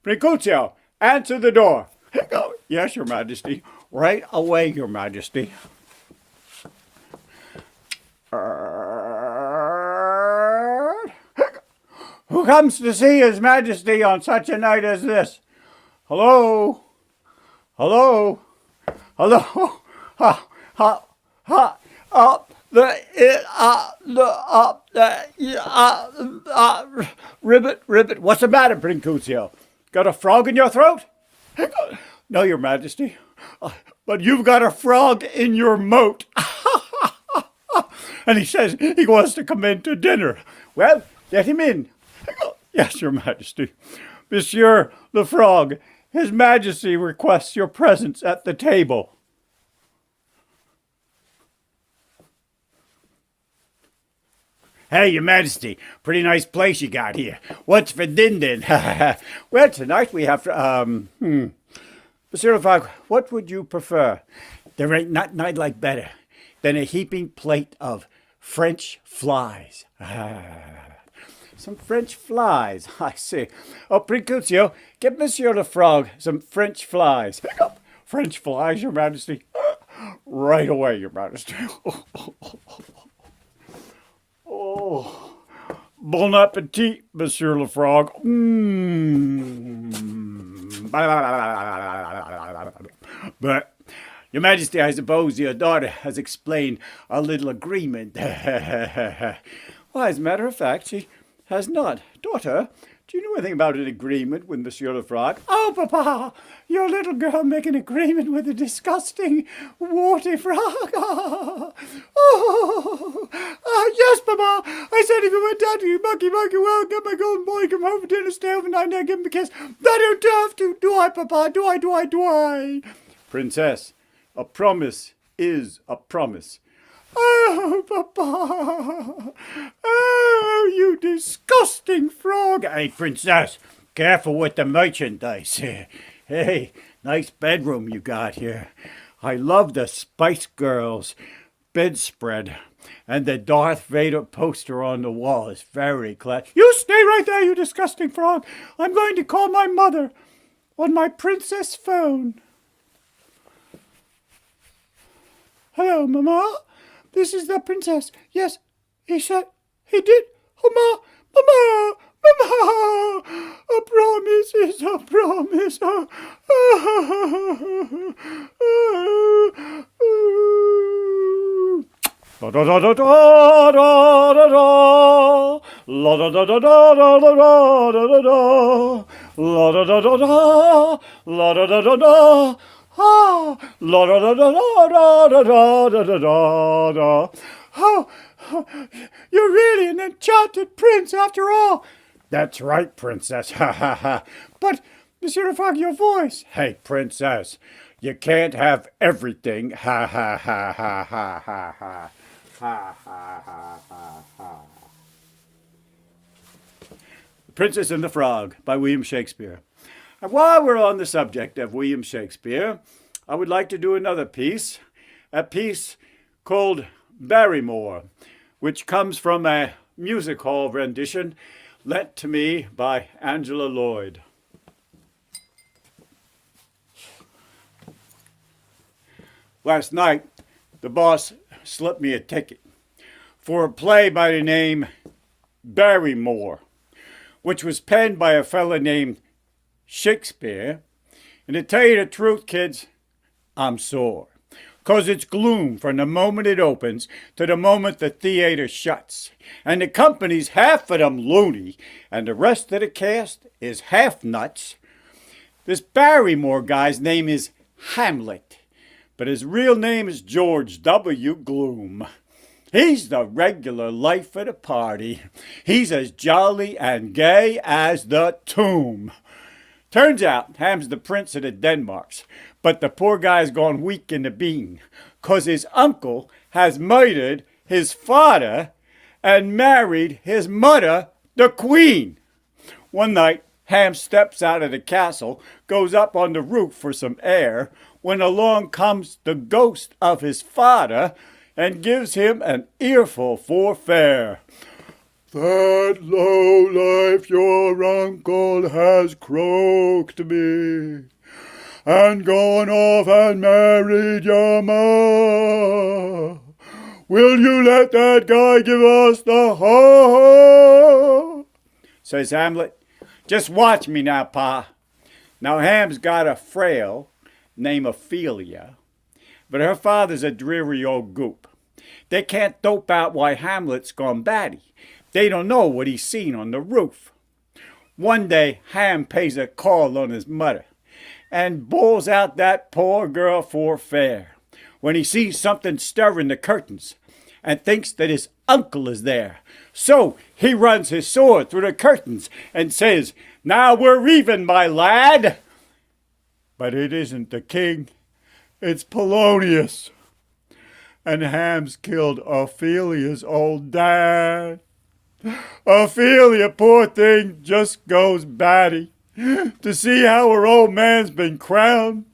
Precuzio, answer the door. Oh, yes, Your Majesty. Right away, Your Majesty. Who comes to see His Majesty on such a night as this? Hello? Hello? Hello? Ha, ha, ha, up, ribbit. What's the matter, Precuzio? Got a frog in your throat? No, Your Majesty. But you've got a frog in your moat. And he says he wants to come in to dinner. Well, get him in. Yes, Your Majesty. Monsieur the Frog, His Majesty requests your presence at the table. Hey, Your Majesty, pretty nice place you got here. What's for din-din? Well, tonight we have, Monsieur the Frog, what would you prefer? There ain't nothing I'd like better than a heaping plate of French flies. Some French flies, I see. Oh, Precuzio, get Monsieur the Frog some French flies. French flies, Your Majesty. Right away, Your Majesty. Oh, bon appetit, Monsieur le Frog. But, Your Majesty, I suppose your daughter has explained a little agreement. Why, as a matter of fact, she has not. Daughter, do you know anything about an agreement with Monsieur le Frog? Oh, Papa, your little girl make an agreement with a disgusting warty frog. Yes, Papa. I said if you went down to you, monkey, well, get my golden boy, come home for dinner, stay overnight, and I give him a kiss. I don't have to. Do I, Papa? Do I? Princess, a promise is a promise. Oh, Papa! Oh, you disgusting frog! Hey, Princess, careful with the merchandise. Hey, nice bedroom you got here. I love the Spice Girls bedspread, and the Darth Vader poster on the wall is very classy. You stay right there, you disgusting frog! I'm going to call my mother on my princess phone. Hello, Mama. This is the princess. Yes, he said, he did. Oh, Mama, a promise is a promise. La da da da da da da da. La da da da da da da da da da. La da da da da. La da da da da. Ah, la da da da da da da da da da da. Oh, you're really an enchanted prince after all. That's right, princess. Ha ha ha. But, Monsieur le Frog, your voice. Hey, princess, you can't have everything. Ha ha ha ha ha ha ha. Ha ha ha ha ha. The Princess and the Frog by William Shakespeare. And while we're on the subject of William Shakespeare, I would like to do another piece, a piece called Barrymore, which comes from a music hall rendition lent to me by Angela Lloyd. Last night, the boss slipped me a ticket for a play by the name Barrymore, which was penned by a fella named Shakespeare. And to tell you the truth, kids, I'm sore. 'Cause it's gloom from the moment it opens to the moment the theater shuts. And the company's half of them loony, and the rest of the cast is half nuts. This Barrymore guy's name is Hamlet, but his real name is George W. Gloom. He's the regular life of the party. He's as jolly and gay as the tomb. Turns out Ham's the prince of the Denmarks, but the poor guy's gone weak in the bean, 'cause his uncle has murdered his father and married his mother, the queen. One night, Ham steps out of the castle, goes up on the roof for some air, when along comes the ghost of his father and gives him an earful for fair. That low life your uncle has croaked me, and gone off and married your ma. Will you let that guy give us the ho? Says Hamlet, just watch me now, Pa. Now Ham's got a frail named Ophelia, but her father's a dreary old goop. They can't dope out why Hamlet's gone batty. They don't know what he's seen on the roof. One day, Ham pays a call on his mother and bawls out that poor girl for fair when he sees something stirring the curtains and thinks that his uncle is there. So he runs his sword through the curtains and says, "Now we're even, my lad." But it isn't the king, it's Polonius. And Ham's killed Ophelia's old dad. Ophelia, poor thing, just goes batty to see how her old man's been crowned.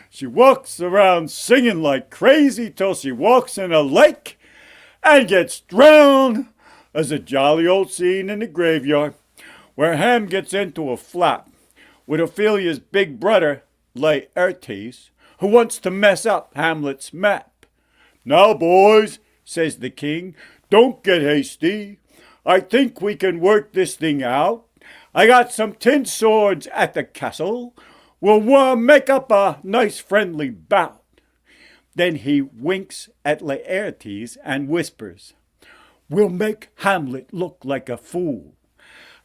She walks around singing like crazy till she walks in a lake and gets drowned. There's a jolly old scene in the graveyard where Ham gets into a flap with Ophelia's big brother, Laertes, who wants to mess up Hamlet's map. "Now, boys," says the king, "don't get hasty. I think we can work this thing out. I got some tin swords at the castle. We'll make up a nice friendly bout." Then he winks at Laertes and whispers, We'll make Hamlet look like a fool.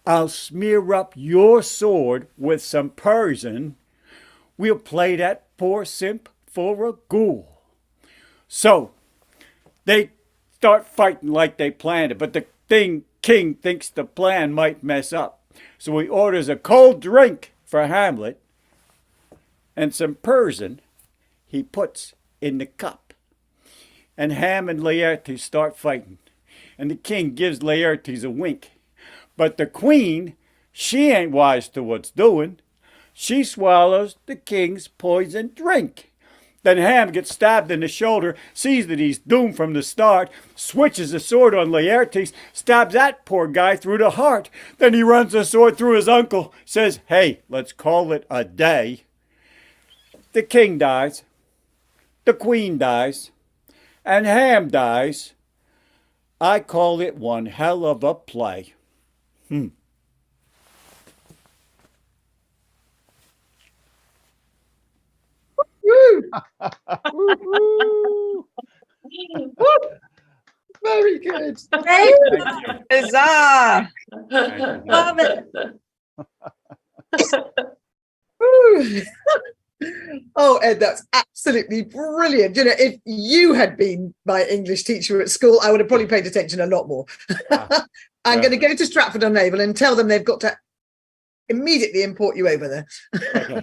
I'll smear up your sword with some Persian. We'll play that poor simp for a ghoul. So they start fighting like they planned it, but the king thinks the plan might mess up. So he orders a cold drink for Hamlet and some Persian he puts in the cup. And Ham and Laertes start fighting. And the king gives Laertes a wink. But the queen, she ain't wise to what's doing. She swallows the king's poison drink. Then Ham gets stabbed in the shoulder, sees that he's doomed from the start, switches the sword on Laertes, stabs that poor guy through the heart. Then he runs the sword through his uncle, says, hey, let's call it a day. The king dies, the queen dies, and Ham dies. I call it one hell of a play. Woo! Woo-hoo. Very good. Huzzah! Love it. Woo. Oh, Ed, that's absolutely brilliant. You know, if you had been my English teacher at school, I would have probably paid attention a lot more. I'm going to go to Stratford-on-Avon and tell them they've got to immediately import you over there. Okay.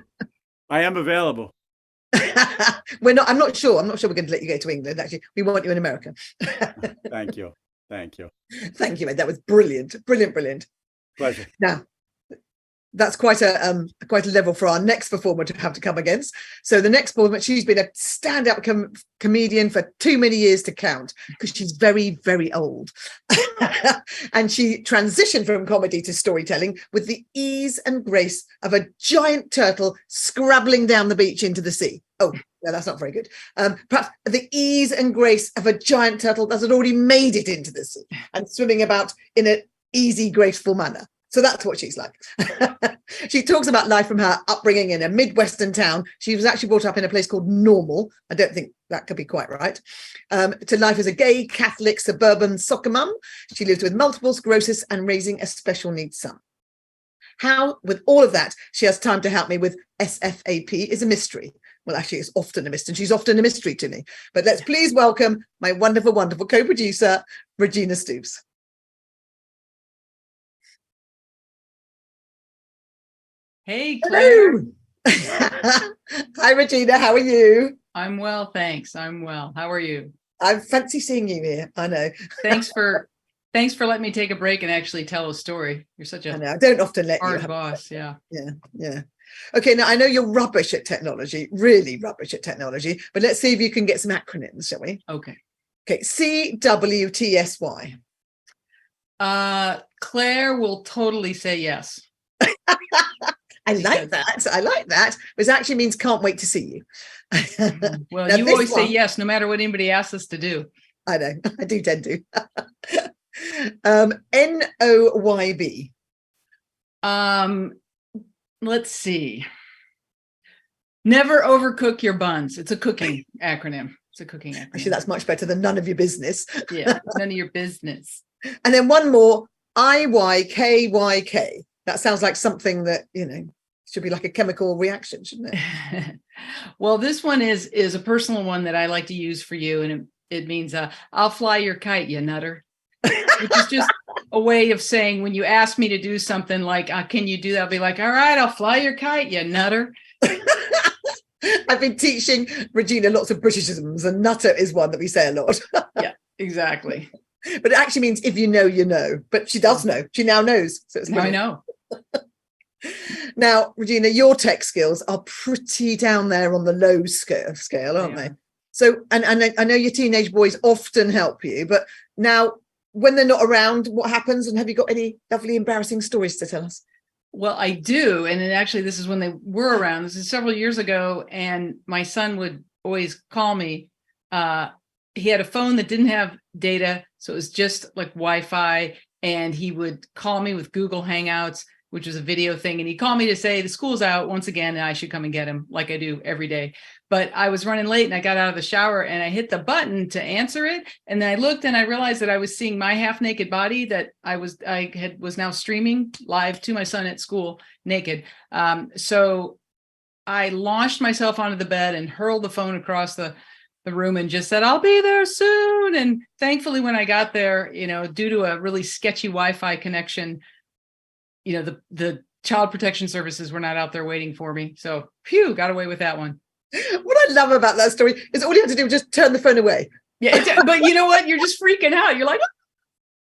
I am available. I'm not sure we're going to let you go to England. Actually, we want you in America. Thank you. Thank you. Thank you, Ed. That was brilliant. Brilliant. Pleasure. Now, that's quite a level for our next performer to have to come against. So the next performer, she's been a stand-up comedian for too many years to count because she's very, very old. And she transitioned from comedy to storytelling with the ease and grace of a giant turtle scrabbling down the beach into the sea. Oh, no, that's not very good. Perhaps the ease and grace of a giant turtle that had already made it into the sea and swimming about in an easy, graceful manner. So that's what she's like. She talks about life from her upbringing in a Midwestern town. She was actually brought up in a place called Normal. I don't think that could be quite right. To life as a gay, Catholic, suburban soccer mum. She lived with multiple sclerosis and raising a special needs son. How, with all of that, she has time to help me with SFAP is a mystery. Well, actually, it's often a mystery. She's often a mystery to me. But let's please welcome my wonderful, wonderful co-producer, Regina Stoops. Hey, Claire. Hi, Regina. How are you? I'm well, thanks. I'm well. How are you? I fancy seeing you here. I know. Thanks for letting me take a break and actually tell a story. You're such a I know. I don't often let hard you. boss. Yeah. Yeah. Okay. Now I know you're rubbish at technology, really rubbish at technology. But let's see if you can get some acronyms, shall we? Okay. Okay. CWTSY. Claire will totally say yes. I like that. Which actually means can't wait to see you. Well, now, you always say yes, no matter what anybody asks us to do. I know. I do tend to. NOYB. Let's see. Never overcook your buns. It's a cooking acronym. Actually, that's much better than none of your business. Yeah, none of your business. And then one more, IYKYK. That sounds like something that, should be like a chemical reaction, shouldn't it? Well, this one is a personal one that I like to use for you. And it means, I'll fly your kite, you nutter. Which is just a way of saying when you ask me to do something like, can you do that? I'll be like, all right, I'll fly your kite, you nutter. I've been teaching Regina lots of Britishisms, and nutter is one that we say a lot. Yeah, exactly. But it actually means if you know, you know. But she does know. She now knows. So it's now I know. Now, Regina, your tech skills are pretty down there on the low scale, aren't they? So, and I know your teenage boys often help you, but now when they're not around, what happens? And have you got any lovely, embarrassing stories to tell us? Well, I do. And then actually, this is when they were around. This is several years ago. And my son would always call me. He had a phone that didn't have data. So it was just like Wi-Fi. And he would call me with Google Hangouts. which was a video thing. And he called me to say the school's out once again, and I should come and get him like I do every day. But I was running late and I got out of the shower and I hit the button to answer it. And then I looked and I realized that I was seeing my half naked body that I was now streaming live to my son at school naked. So I launched myself onto the bed and hurled the phone across the room and just said, I'll be there soon. And thankfully, when I got there, due to a really sketchy Wi-Fi connection, the child protection services were not out there waiting for me. So phew, got away with that one. What I love about that story is all you had to do was just turn the phone away. Yeah, but you know what? You're just freaking out. You're like,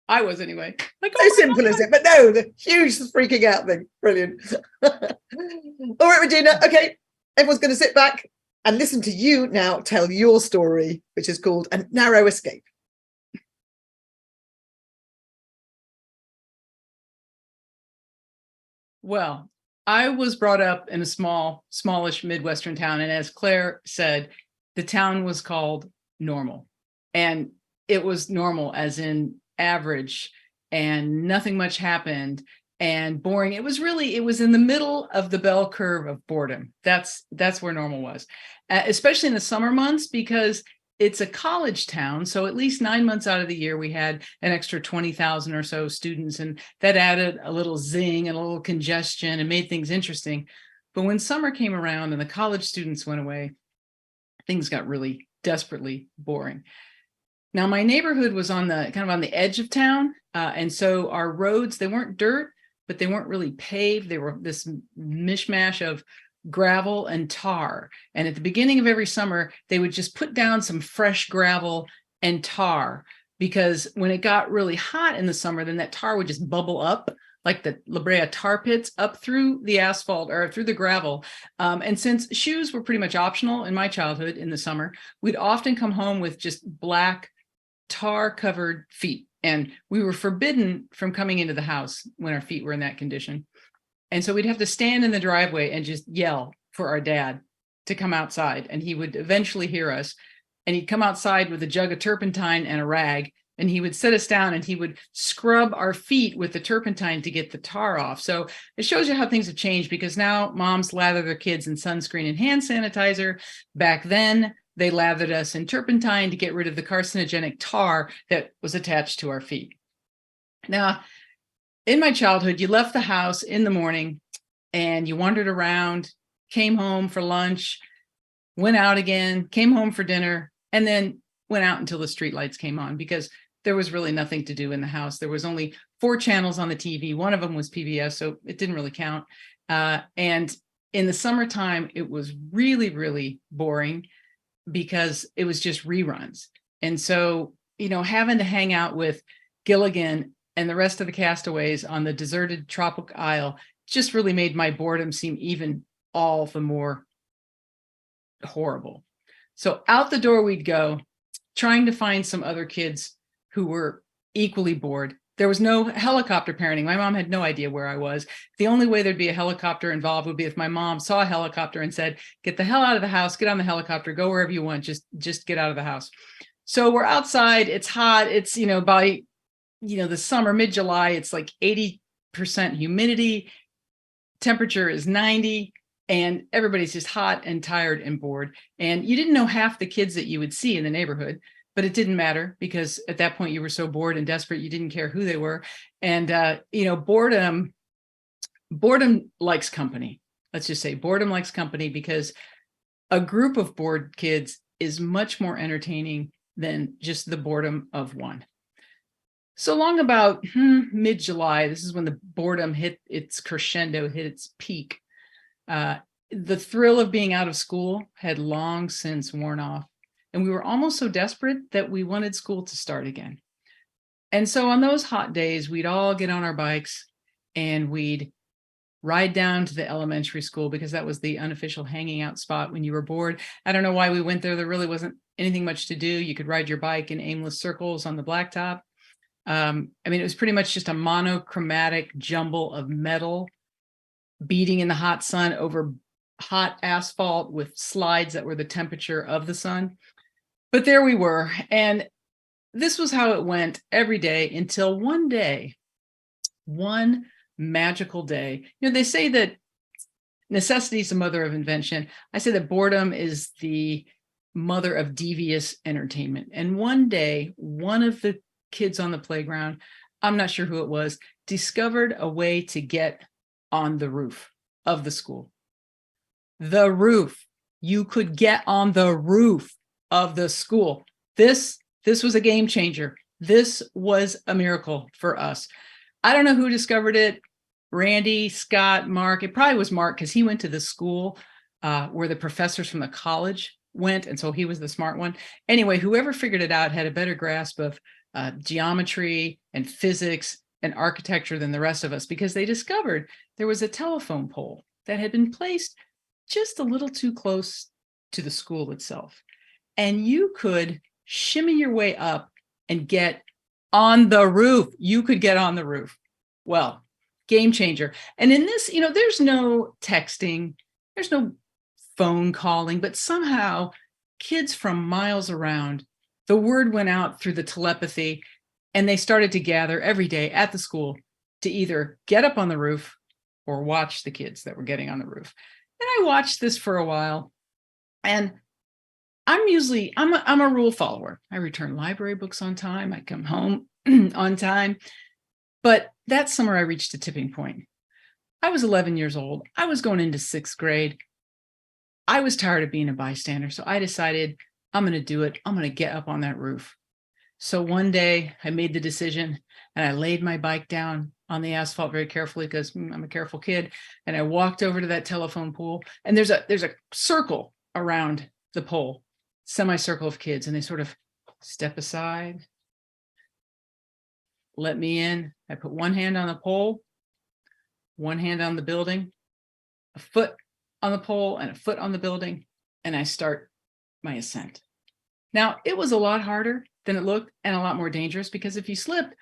I was anyway. Like, so simple is it? But no, the huge freaking out thing. Brilliant. All right, Regina. Okay, everyone's going to sit back and listen to you now tell your story, which is called A Narrow Escape. Well, I was brought up in a smallish Midwestern town. And as Claire said, the town was called Normal. And it was normal as in average, and nothing much happened and boring. It was in the middle of the bell curve of boredom. That's where Normal was, especially in the summer months, because it's a college town. So at least 9 months out of the year, we had an extra 20,000 or so students, and that added a little zing and a little congestion and made things interesting. But when summer came around and the college students went away, things got really desperately boring. Now, my neighborhood was on the edge of town. And so our roads, they weren't dirt, but they weren't really paved. They were this mishmash of gravel and tar. And at the beginning of every summer, they would just put down some fresh gravel and tar, because when it got really hot in the summer, then that tar would just bubble up like the La Brea tar pits up through the asphalt or through the gravel. And since shoes were pretty much optional in my childhood in the summer, we'd often come home with just black tar-covered feet. And we were forbidden from coming into the house when our feet were in that condition. And so we'd have to stand in the driveway and just yell for our dad to come outside. And he would eventually hear us. And he'd come outside with a jug of turpentine and a rag. And he would sit us down and he would scrub our feet with the turpentine to get the tar off. So it shows you how things have changed, because now moms lather their kids in sunscreen and hand sanitizer. Back then, they lathered us in turpentine to get rid of the carcinogenic tar that was attached to our feet. Now, in my childhood, you left the house in the morning and you wandered around, came home for lunch, went out again, came home for dinner, and then went out until the streetlights came on, because there was really nothing to do in the house. There was only 4 channels on the TV. One of them was PBS, so it didn't really count. And in the summertime, it was really, really boring, because it was just reruns. And so, having to hang out with Gilligan and the rest of the castaways on the deserted tropic isle just really made my boredom seem even all the more horrible. So out the door we'd go, trying to find some other kids who were equally bored. There was no helicopter parenting. My mom had no idea where I was. The only way there'd be a helicopter involved would be if my mom saw a helicopter and said, get the hell out of the house, get on the helicopter, go wherever you want, just get out of the house. So we're outside, it's hot. It's, by, the summer, mid-July, it's like 80% humidity, temperature is 90, and everybody's just hot and tired and bored. And you didn't know half the kids that you would see in the neighborhood. But it didn't matter, because at that point you were so bored and desperate, you didn't care who they were. And, boredom likes company. Let's just say boredom likes company, because a group of bored kids is much more entertaining than just the boredom of one. So long about mid-July, this is when the boredom hit its crescendo, hit its peak. The thrill of being out of school had long since worn off. And we were almost so desperate that we wanted school to start again. And so on those hot days, we'd all get on our bikes and we'd ride down to the elementary school, because that was the unofficial hanging out spot when you were bored. I don't know why we went there. There really wasn't anything much to do. You could ride your bike in aimless circles on the blacktop. It was pretty much just a monochromatic jumble of metal beating in the hot sun over hot asphalt with slides that were the temperature of the sun. But there we were. And this was how it went every day until one day, one magical day. They say that necessity is the mother of invention. I say that boredom is the mother of devious entertainment. And one day, one of the kids on the playground, I'm not sure who it was, discovered a way to get on the roof of the school. The roof. You could get on the roof of the school. This was a game changer. This was a miracle for us. I don't know who discovered it. Randy, Scott, Mark. It probably was Mark because he went to the school where the professors from the college went. And so he was the smart one. Anyway, whoever figured it out had a better grasp of geometry and physics and architecture than the rest of us, because they discovered there was a telephone pole that had been placed just a little too close to the school itself. And you could shimmy your way up and get on the roof. You could get on the roof. Well, game changer. And in this, there's no texting, there's no phone calling, but somehow kids from miles around, the word went out through the telepathy, and they started to gather every day at the school to either get up on the roof or watch the kids that were getting on the roof. And I watched this for a while, and I'm a rule follower. I return library books on time. I come home on time. But that summer I reached a tipping point. I was 11 years old. I was going into 6th grade. I was tired of being a bystander. So I decided I'm going to do it. I'm going to get up on that roof. So one day I made the decision, and I laid my bike down on the asphalt very carefully because I'm a careful kid. And I walked over to that telephone pole, and there's a circle around the pole, semicircle of kids, and they sort of step aside, let me in. I put one hand on the pole, one hand on the building, a foot on the pole and a foot on the building, and I start my ascent. Now, it was a lot harder than it looked and a lot more dangerous, because if you slipped,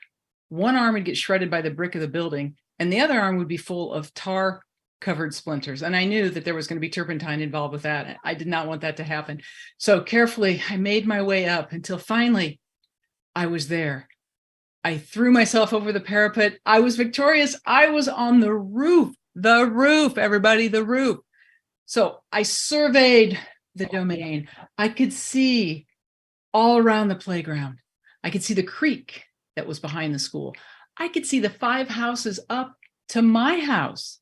one arm would get shredded by the brick of the building and the other arm would be full of tar covered splinters. And I knew that there was going to be turpentine involved with that. I did not want that to happen. So carefully, I made my way up until finally I was there. I threw myself over the parapet. I was victorious. I was on the roof, everybody, the roof. So I surveyed the domain. I could see all around the playground. I could see the creek that was behind the school. I could see the 5 houses up to my house.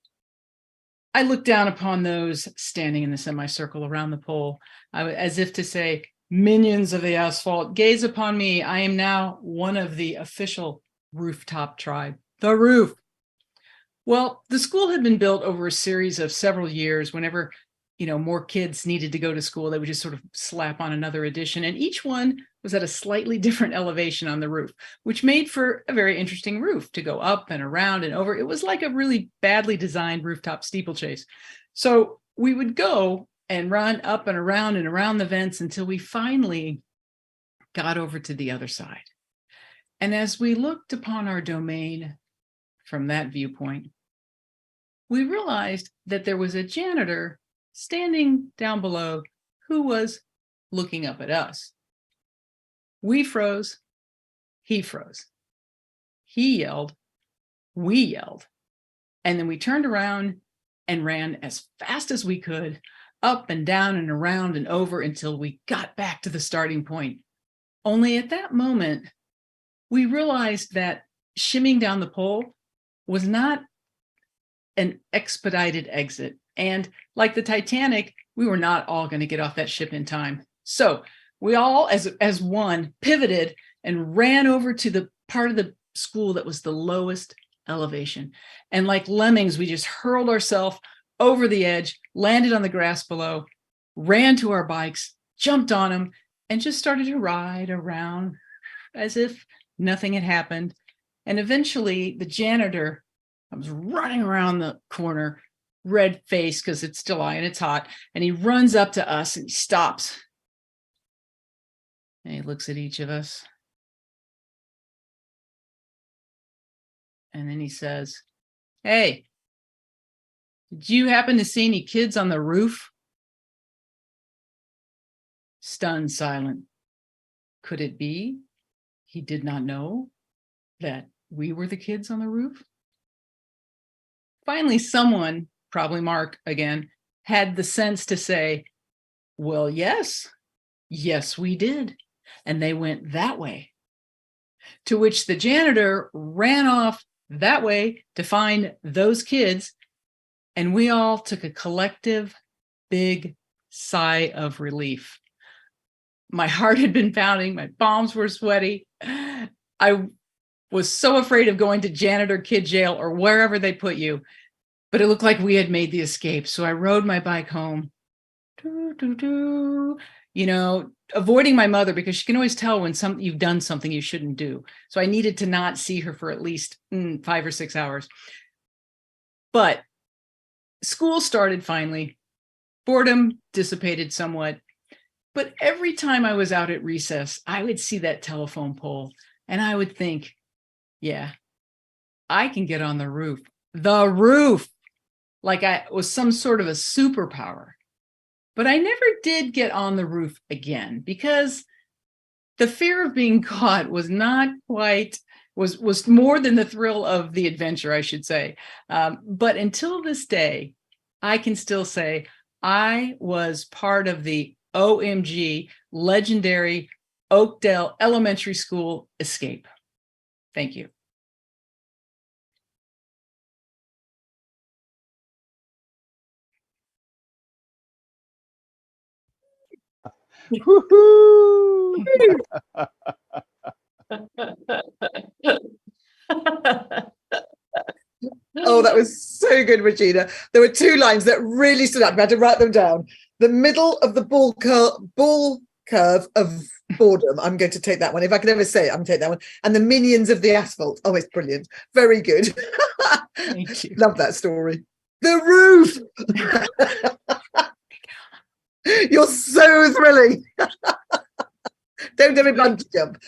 I looked down upon those standing in the semicircle around the pole, as if to say, minions of the asphalt, gaze upon me. I am now one of the official rooftop tribe, the roof. Well, the school had been built over a series of several years. Whenever more kids needed to go to school, they would just sort of slap on another addition. And each one was at a slightly different elevation on the roof, which made for a very interesting roof to go up and around and over. It was like a really badly designed rooftop steeplechase. So we would go and run up and around the vents until we finally got over to the other side. And as we looked upon our domain from that viewpoint, we realized that there was a janitor standing down below who was looking up at us. We froze. He froze. He yelled. We yelled. And then we turned around and ran as fast as we could, up and down and around and over until we got back to the starting point. Only at that moment, we realized that shimmying down the pole was not an expedited exit. And like the Titanic, we were not all going to get off that ship in time. So we all, as one, pivoted and ran over to the part of the school that was the lowest elevation. And like lemmings, we just hurled ourselves over the edge, landed on the grass below, ran to our bikes, jumped on them, and just started to ride around as if nothing had happened. And eventually the janitor, I was running around the corner, red face because it's July and it's hot, and he runs up to us and he stops. And he looks at each of us. And then he says, "Hey, did you happen to see any kids on the roof?" Stunned silent. Could it be he did not know that we were the kids on the roof? finally someone, probably Mark again, had the sense to say, well, yes, we did. And they went that way. To which the janitor ran off that way to find those kids. And we all took a collective big sigh of relief. My heart had been pounding. My palms were sweaty. I was so afraid of going to janitor kid jail or wherever they put you. But it looked like we had made the escape. So I rode my bike home, avoiding my mother because she can always tell when you've done something you shouldn't do. So I needed to not see her for at least 5 or 6 hours. But school started finally. Boredom dissipated somewhat. But every time I was out at recess, I would see that telephone pole and I would think, yeah, I can get on the roof. The roof! Like I was some sort of a superpower. But I never did get on the roof again because the fear of being caught was not quite, was more than the thrill of the adventure, I should say. But until this day, I can still say I was part of the OMG legendary Oakdale Elementary School escape. Thank you. Woohoo! Oh, that was so good, Regina. There were 2 lines that really stood out. I had to write them down. The middle of the ball curve of boredom. I'm going to take that one. If I can ever say it, I'm going to take that one. And the minions of the asphalt. Oh, it's brilliant. Very good. Thank you. Love that story. The roof. You're so thrilling. Don't do a bungee jump.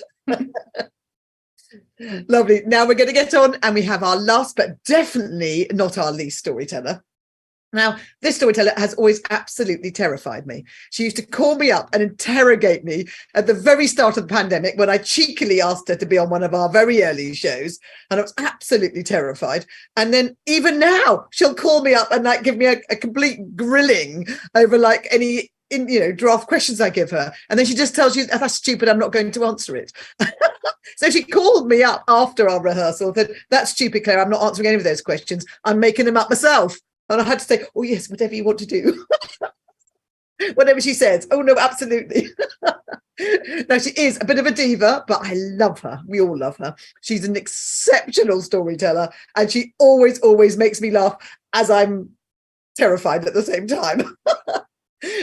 Lovely. Now we're going to get on and we have our last, but definitely not our least storyteller. Now, this storyteller has always absolutely terrified me. She used to call me up and interrogate me at the very start of the pandemic when I cheekily asked her to be on one of our very early shows. And I was absolutely terrified. And then even now, she'll call me up and like give me a complete grilling over like any draft questions I give her. And then she just tells you, oh, that's stupid, I'm not going to answer it. So she called me up after our rehearsal, said, that's stupid, Claire, I'm not answering any of those questions. I'm making them up myself. And I had to say, oh, yes, whatever you want to do. Whatever she says. Oh, no, absolutely. Now, she is a bit of a diva, but I love her. We all love her. She's an exceptional storyteller. And she always, always makes me laugh as I'm terrified at the same time.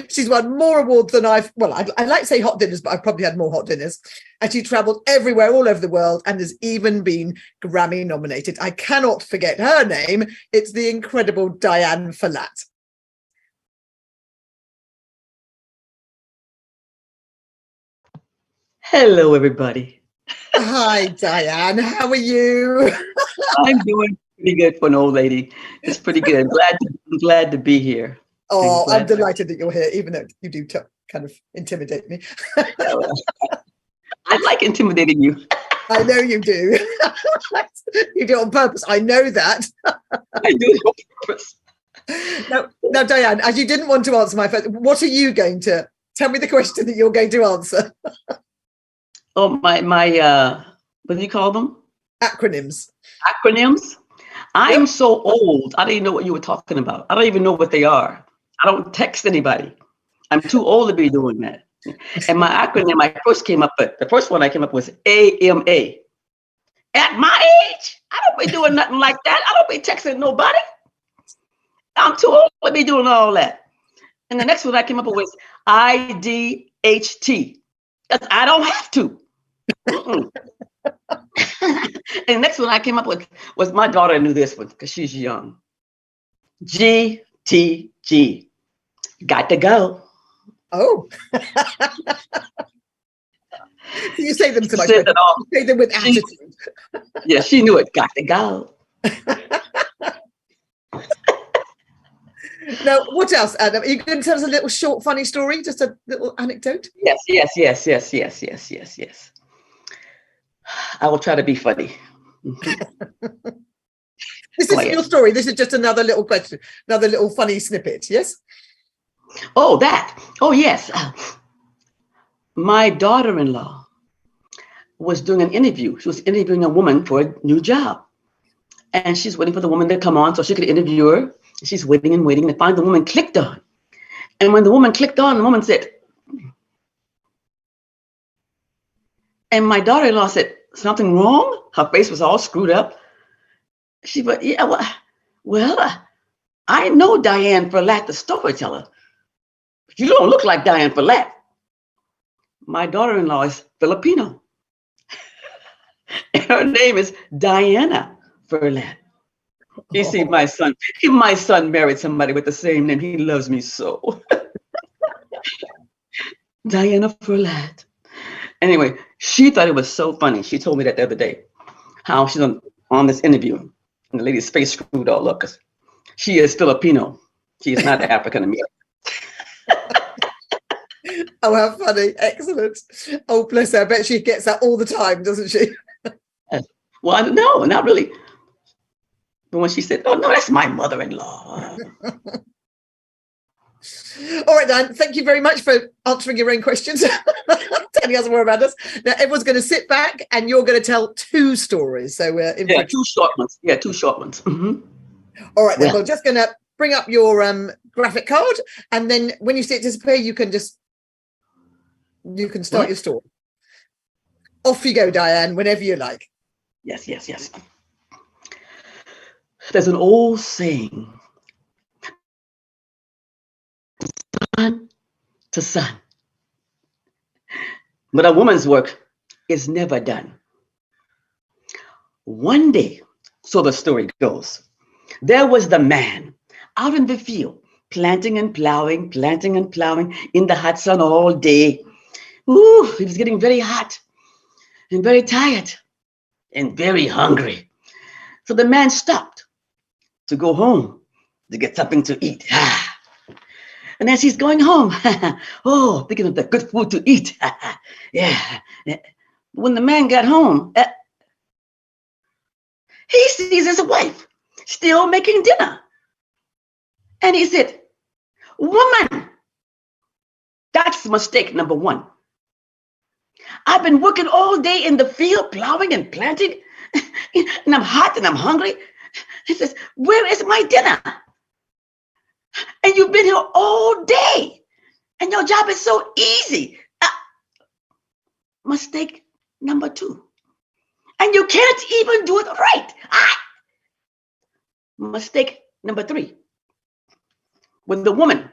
She's won more awards than I'd like to say hot dinners, but I've probably had more hot dinners. And she travelled everywhere, all over the world, and has even been Grammy nominated. I cannot forget her name. It's the incredible Diane Ferlatte. Hello, everybody. Hi, Diane. How are you? I'm doing pretty good for an old lady. It's pretty good. I'm glad to be here. Oh, I'm delighted that you're here, even though you do kind of intimidate me. I like intimidating you. I know you do. You do it on purpose. I know that. I do it on purpose. Now, Diane, as you didn't want to answer my first, what are you going to tell me the question that you're going to answer? Oh, my what do you call them? Acronyms. Acronyms? I'm so old. I didn't know what you were talking about. I don't even know what they are. I don't text anybody. I'm too old to be doing that. And my acronym the first one I came up with was AMA. At my age, I don't be doing nothing like that. I don't be texting nobody. I'm too old to be doing all that. And the next one I came up with was IDHT. I don't have to. And the next one I came up with was, my daughter knew this one because she's young. GTG. Got to go. Oh. You say them to my friend. You say them with attitude. Yeah, she knew it. Got to go. Now, what else, Adam? Are you going to tell us a little short, funny story? Just a little anecdote? Yes. I will try to be funny. This Go is your ahead. story. This is just another little question, another little funny snippet. Yes. Oh, that. Oh, yes. My daughter-in-law was doing an interview. She was interviewing a woman for a new job. And she's waiting for the woman to come on so she could interview her. She's waiting and waiting. And finally, the woman clicked on. And when the woman clicked on, the woman said, and my daughter-in-law said, something wrong? Her face was all screwed up. She went, yeah, well, I know Diane Ferlatte, the storyteller. You don't look like Diane Ferlatte. My daughter-in-law is Filipino. And her name is Diana Ferlatte. You see, my son married somebody with the same name. He loves me so. Diana Ferlatte. Anyway, she thought it was so funny. She told me that the other day, how she's on this interview, and the lady's face screwed all up because she is Filipino. She is not African American. Oh, how funny. Excellent. Oh, bless her. I bet she gets that all the time, doesn't she? Well, no, not really. But when she said, oh, no, that's my mother-in-law. All right, Dan, thank you very much for answering your own questions, telling us more about us. Now, everyone's going to sit back and you're going to tell two stories. So we're Yeah, two short ones. Yeah, two short ones. Mm-hmm. All right, then Well, we're just going to bring up your graphic card. And then when you see it disappear, you can start your story. Off you go, Diane, whenever you like. Yes. There's an old saying, son to son. But a woman's work is never done. One day, so the story goes, there was the man out in the field, planting and plowing in the hot sun all day. Ooh, he was getting very hot and very tired and very hungry. So the man stopped to go home to get something to eat. And as he's going home, thinking of the good food to eat. Yeah. When the man got home, he sees his wife still making dinner. And he said, woman, that's mistake number one. I've been working all day in the field, plowing and planting, and I'm hot and I'm hungry. He says, where is my dinner? And you've been here all day, and your job is so easy. Mistake number two. And you can't even do it right. Mistake number three. When the woman,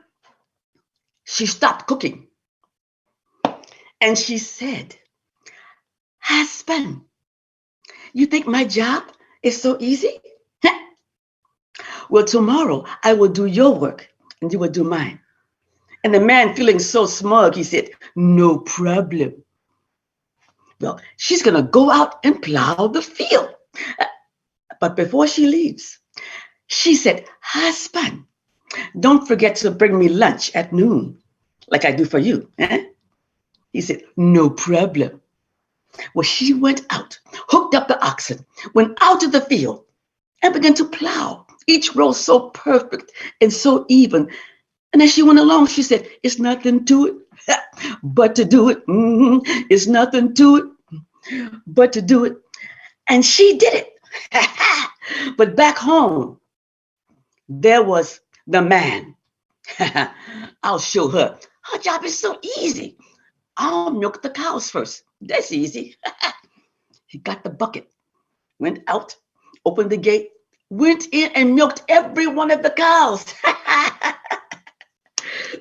she stopped cooking, and she said, husband, you think my job is so easy? Well, tomorrow I will do your work and you will do mine. And the man, feeling so smug, he said, no problem. Well, she's going to go out and plow the field. But before she leaves, she said, husband, don't forget to bring me lunch at noon, like I do for you. He said, no problem. Well, she went out, hooked up the oxen, went out to the field, and began to plow. Each row so perfect and so even. And as she went along, she said, it's nothing to it but to do it. It's nothing to it but to do it. And she did it. But back home, there was the man. I'll show her. Her job is so easy. I'll milk the cows first. That's easy. He got the bucket, went out, opened the gate, went in and milked every one of the cows.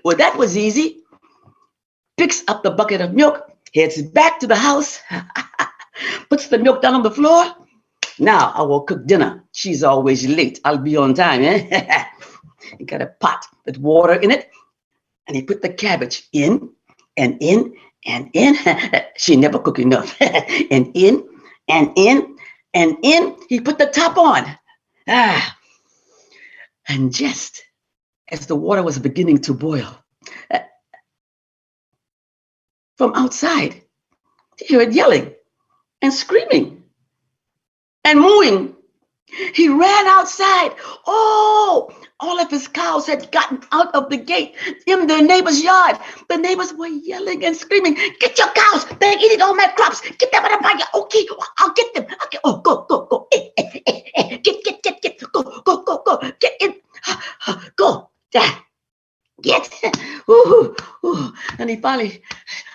Well, that was easy. Picks up the bucket of milk, heads back to the house, puts the milk down on the floor. Now I will cook dinner. She's always late. I'll be on time. He got a pot with water in it, and he put the cabbage in and in and in. She never cooked enough. And in and in and in. He put the top on. And just as the water was beginning to boil, from outside, he heard yelling and screaming and mooing He ran outside. Oh, all of his cows had gotten out of the gate in their neighbor's yard. The neighbors were yelling and screaming, "Get your cows! They're eating all my crops! Get them out of my yard! Okay, I'll get them. Okay. Oh, go, go, go! Get! Go! Get in! Go! Get! Ooh, ooh. And he finally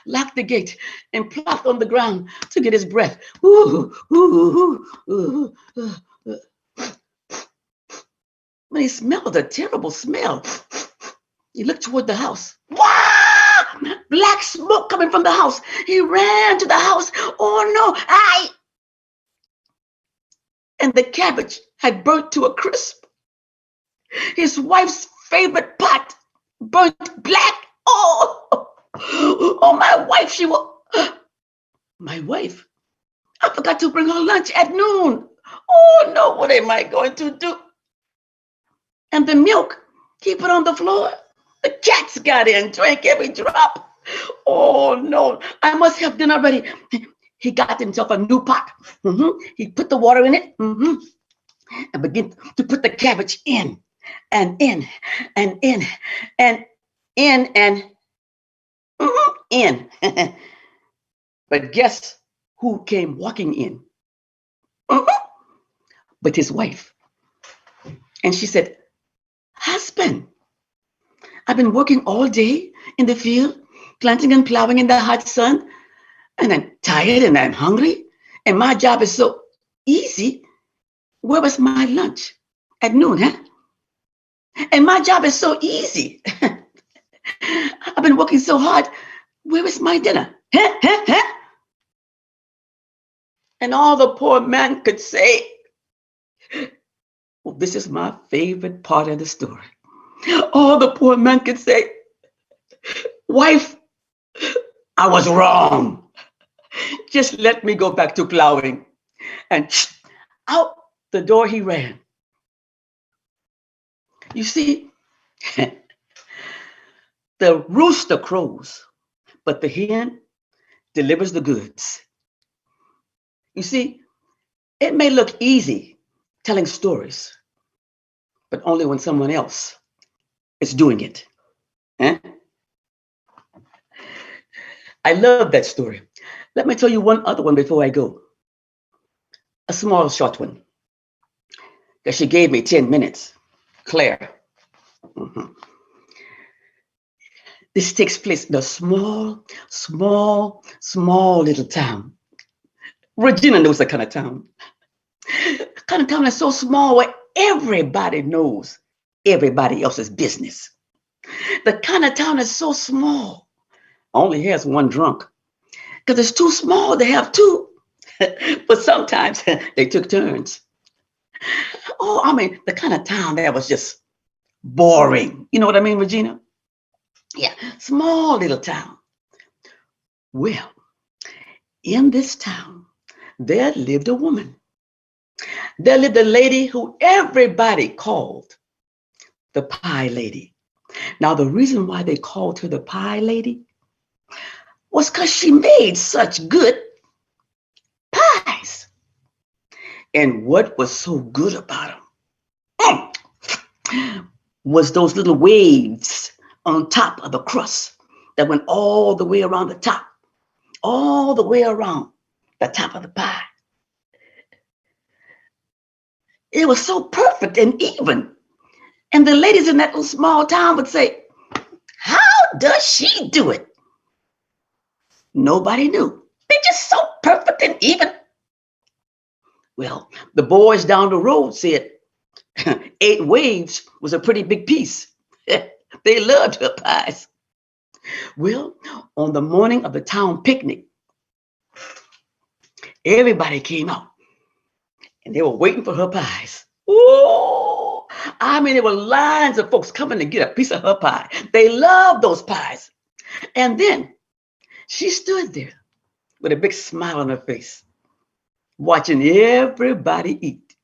locked the gate and plopped on the ground to get his breath. Ooh, ooh, ooh, ooh. When he smelled a terrible smell, he looked toward the house. Wow! Black smoke coming from the house. He ran to the house. Oh no! And the cabbage had burnt to a crisp. His wife's favorite pot burnt black. Oh, my wife, my wife. I forgot to bring her lunch at noon. Oh no, what am I going to do? And the milk, keep it on the floor. The cats got in, drank every drop. Oh no, I must have dinner ready. He got himself a new pot. He put the water in it and began to put the cabbage in and in and in and in and in. But guess who came walking in? But his wife. And she said, "Husband, I've been working all day in the field, planting and plowing in the hot sun, and I'm tired and I'm hungry, and my job is so easy. Where was my lunch at noon, huh? And my job is so easy. I've been working so hard. Where is my dinner? And all the poor man could say, well, this is my favorite part of the story. All the poor man could say, "Wife, I was wrong. Just let me go back to plowing." And out the door he ran. You see, the rooster crows, but the hen delivers the goods. You see, it may look easy telling stories, but only when someone else is doing it. I love that story. Let me tell you one other one before I go. A small, short one. Because she gave me 10 minutes. Claire. This takes place in a small little town. Regina knows that kind of town. Kind of town that's so small where everybody knows everybody else's business. The kind of town that's so small, only has one drunk. Because it's too small to have two. But sometimes they took turns. Oh, I mean, the kind of town that was just boring. You know what I mean, Regina? Yeah, small little town. Well, in this town, there lived a woman. There lived a lady who everybody called the Pie Lady. Now, the reason why they called her the Pie Lady was because she made such good pies. And what was so good about them was those little waves on top of the crust that went all the way around the top, all the way around the top of the pie. It was so perfect and even. And the ladies in that little small town would say, "How does she do it?" Nobody knew. They're just so perfect and even. Well, the boys down the road said 8 waves was a pretty big piece. They loved her pies. Well, on the morning of the town picnic, everybody came out and they were waiting for her pies. Oh, I mean, there were lines of folks coming to get a piece of her pie. They loved those pies. And then she stood there with a big smile on her face, watching everybody eat.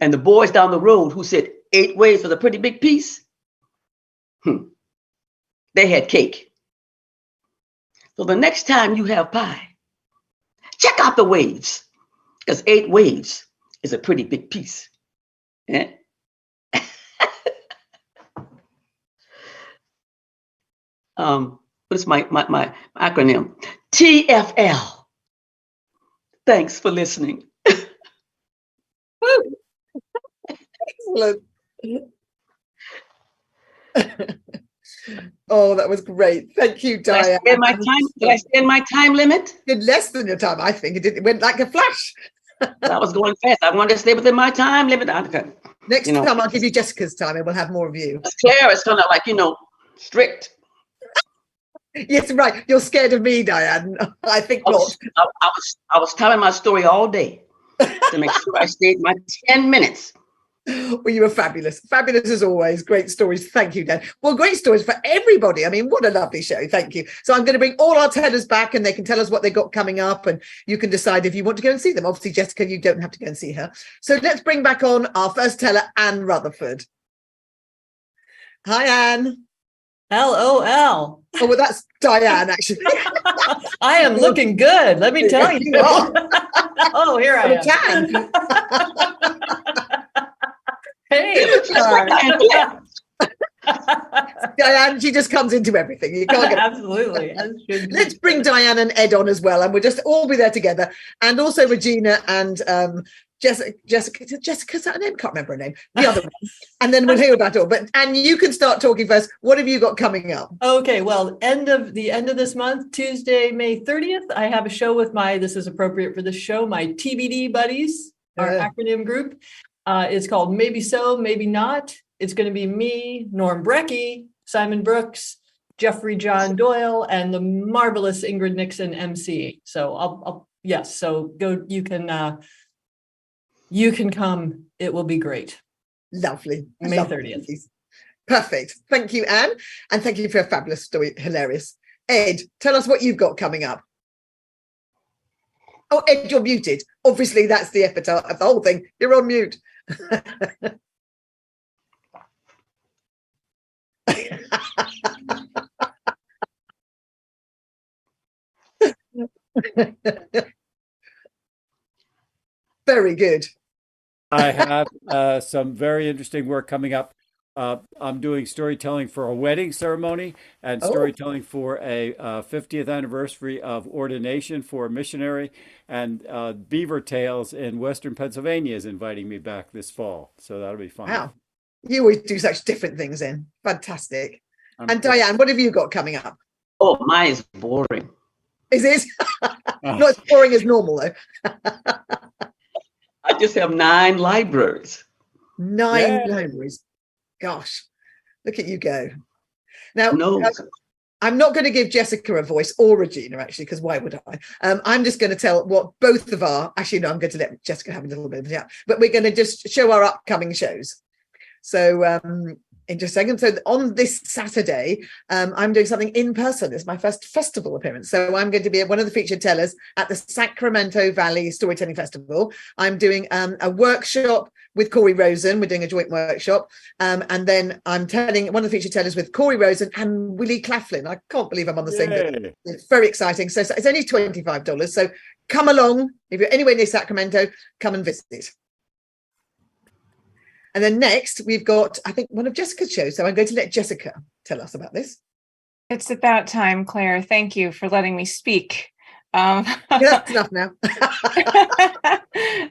And the boys down the road who said 8 waves was a pretty big piece, they had cake. So the next time you have pie, check out the waves, because 8 waves is a pretty big piece. Yeah. What is my acronym? TFL. Thanks for listening. Excellent. Oh, that was great. Thank you, Diane. Did I spend my time limit? Did less than your time, I think. It went like a flash. I was going fast. I wanted to stay within my time limit. Next time I'll give you Jessica's time and we'll have more of you. Claire is kind of like, strict. Yes, right. You're scared of me, Diane. I think not. I was telling my story all day to make sure I stayed my 10 minutes. Well, you were fabulous. Fabulous as always. Great stories. Thank you, Dan. Well, great stories for everybody. I mean, what a lovely show. Thank you. So I'm going to bring all our tellers back and they can tell us what they got coming up and you can decide if you want to go and see them. Obviously, Jessica, you don't have to go and see her. So let's bring back on our first teller, Anne Rutherford. Hi, Anne. LOL. Oh, well, that's Diane, actually. I am looking good. Let me tell you. Oh, here I am. Hey, Diane, she just comes into everything. You can't get absolutely. Let's bring Diane and Ed on as well, and we'll just all be there together. And also Regina and Jessica's that her name? Can't remember her name. The other one. And then we'll hear about it all. But and you can start talking first. What have you got coming up? Okay, well, end of this month, Tuesday, May 30th, I have a show with this is appropriate for this show, my TBD buddies, our acronym group. It's called Maybe So, Maybe Not. It's going to be me, Norm Brecky, Simon Brooks, Jeffrey John Doyle, and the marvelous Ingrid Nixon MC. So yes, so go, you can come. It will be great. Lovely. May 30th. Perfect. Thank you, Anne. And thank you for a fabulous story. Hilarious. Ed, tell us what you've got coming up. Oh, Ed, you're muted. Obviously, that's the epitaph of the whole thing. You're on mute. Very good. I have some very interesting work coming up. I'm doing storytelling for a wedding ceremony and storytelling for a 50th anniversary of ordination for a missionary, and Beaver Tales in Western Pennsylvania is inviting me back this fall. So that'll be fun. Wow. You always do such different things in. Fantastic. And Diane, what have you got coming up? Oh, mine is boring. Is it? Not as boring as normal, though. I just have 9 libraries. 9 libraries. Gosh, look at you go. Now, I'm not going to give Jessica a voice or Regina, actually, because why would I? I'm just going to tell what both of actually, no, I'm going to let Jessica have a little bit of it, but we're going to just show our upcoming shows. So in just a second. So on this Saturday, I'm doing something in person. It's my first festival appearance. So I'm going to be one of the featured tellers at the Sacramento Valley Storytelling Festival. I'm doing a workshop with Corey Rosen. We're doing a joint workshop. And then I'm telling one of the featured tellers with Corey Rosen and Willie Claflin. I can't believe I'm on the same day. It's very exciting. So it's only $25. So come along. If you're anywhere near Sacramento, come and visit. And then next, we've got, I think, one of Jessica's shows. So I'm going to let Jessica tell us about this. It's about time, Claire. Thank you for letting me speak. That's enough now.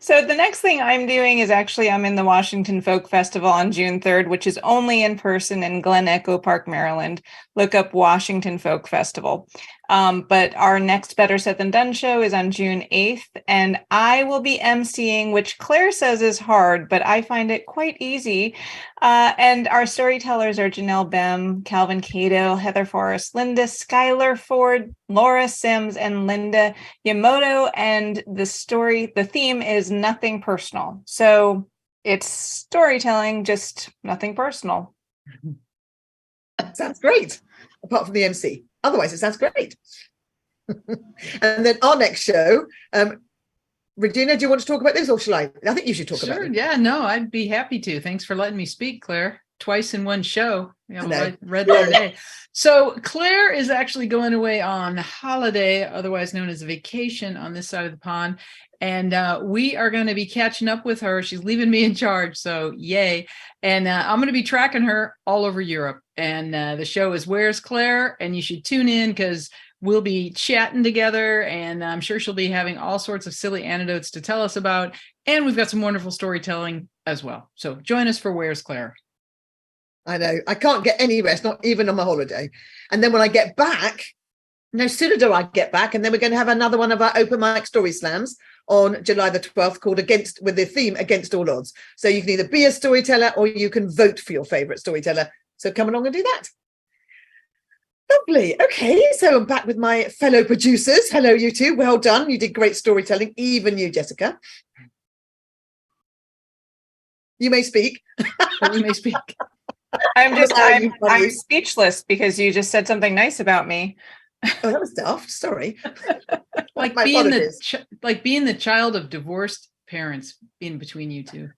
So the next thing I'm doing is actually I'm in the Washington Folk Festival on June 3rd, which is only in person in Glen Echo Park, Maryland. Look up Washington Folk Festival. But our next Better Said Than Done show is on June 8th, and I will be emceeing, which Claire says is hard, but I find it quite easy. And our storytellers are Janelle Bem, Calvin Cato, Heather Forrest, Linda Schuyler Ford, Laura Sims, and Linda Yamoto. And the theme is nothing personal. So it's storytelling, just nothing personal. Sounds great, apart from the MC. Otherwise, it sounds great. And then our next show, Regina, do you want to talk about this or shall I? I think you should talk about it. Yeah, no, I'd be happy to. Thanks for letting me speak, Claire. twice in one show. You know, I know. I read that today. So Claire is actually going away on holiday, otherwise known as a vacation on this side of the pond. And we are going to be catching up with her. She's leaving me in charge. So yay. And I'm going to be tracking her all over Europe. And the show is Where's Claire? And you should tune in because we'll be chatting together. And I'm sure she'll be having all sorts of silly anecdotes to tell us about. And we've got some wonderful storytelling as well. So join us for Where's Claire? I know. I can't get any rest, not even on my holiday. And then when I get back, no sooner do I get back, and then we're going to have another one of our open mic story slams on July the 12th called with the theme Against All Odds. So you can either be a storyteller or you can vote for your favourite storyteller. So come along and do that. Lovely. Okay, so I'm back with my fellow producers. Hello, you two. Well done. You did great storytelling. Even you, Jessica. You may speak. You may speak. I'm speechless because you just said something nice about me. Oh, that was daft. Sorry. Like My being apologies. being the child of divorced parents in between you two.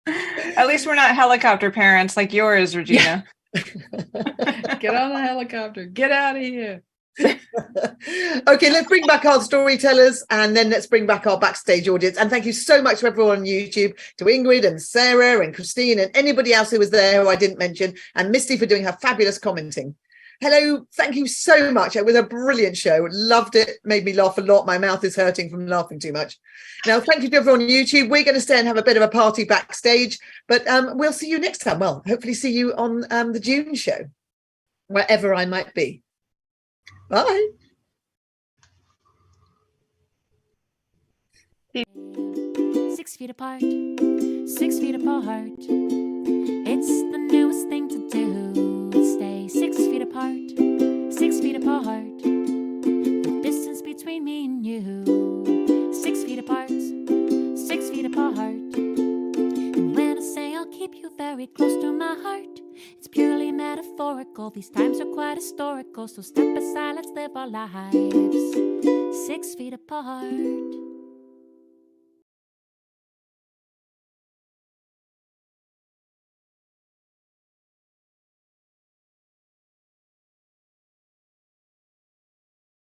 At least we're not helicopter parents like yours, Regina. Get on the helicopter. Get out of here. Okay, let's bring back our storytellers and then let's bring back our backstage audience. And thank you so much to everyone on YouTube, to Ingrid and Sarah and Christine and anybody else who was there who I didn't mention, and Misty for doing her fabulous commenting. Hello, thank you so much. It was a brilliant show. Loved it. Made me laugh a lot. My mouth is hurting from laughing too much. Now, thank you to everyone on YouTube. We're going to stay and have a bit of a party backstage, but we'll see you next time. Well, hopefully see you on the June show, wherever I might be. Bye. Six feet apart, 6 feet apart. It's the newest thing to do. Stay 6 feet apart, 6 feet apart. The distance between me and you. 6 feet apart, 6 feet apart. And when I say I'll keep you very close to my heart, it's purely metaphorical. These times are quite historical. So step aside, let's live our lives 6 feet apart.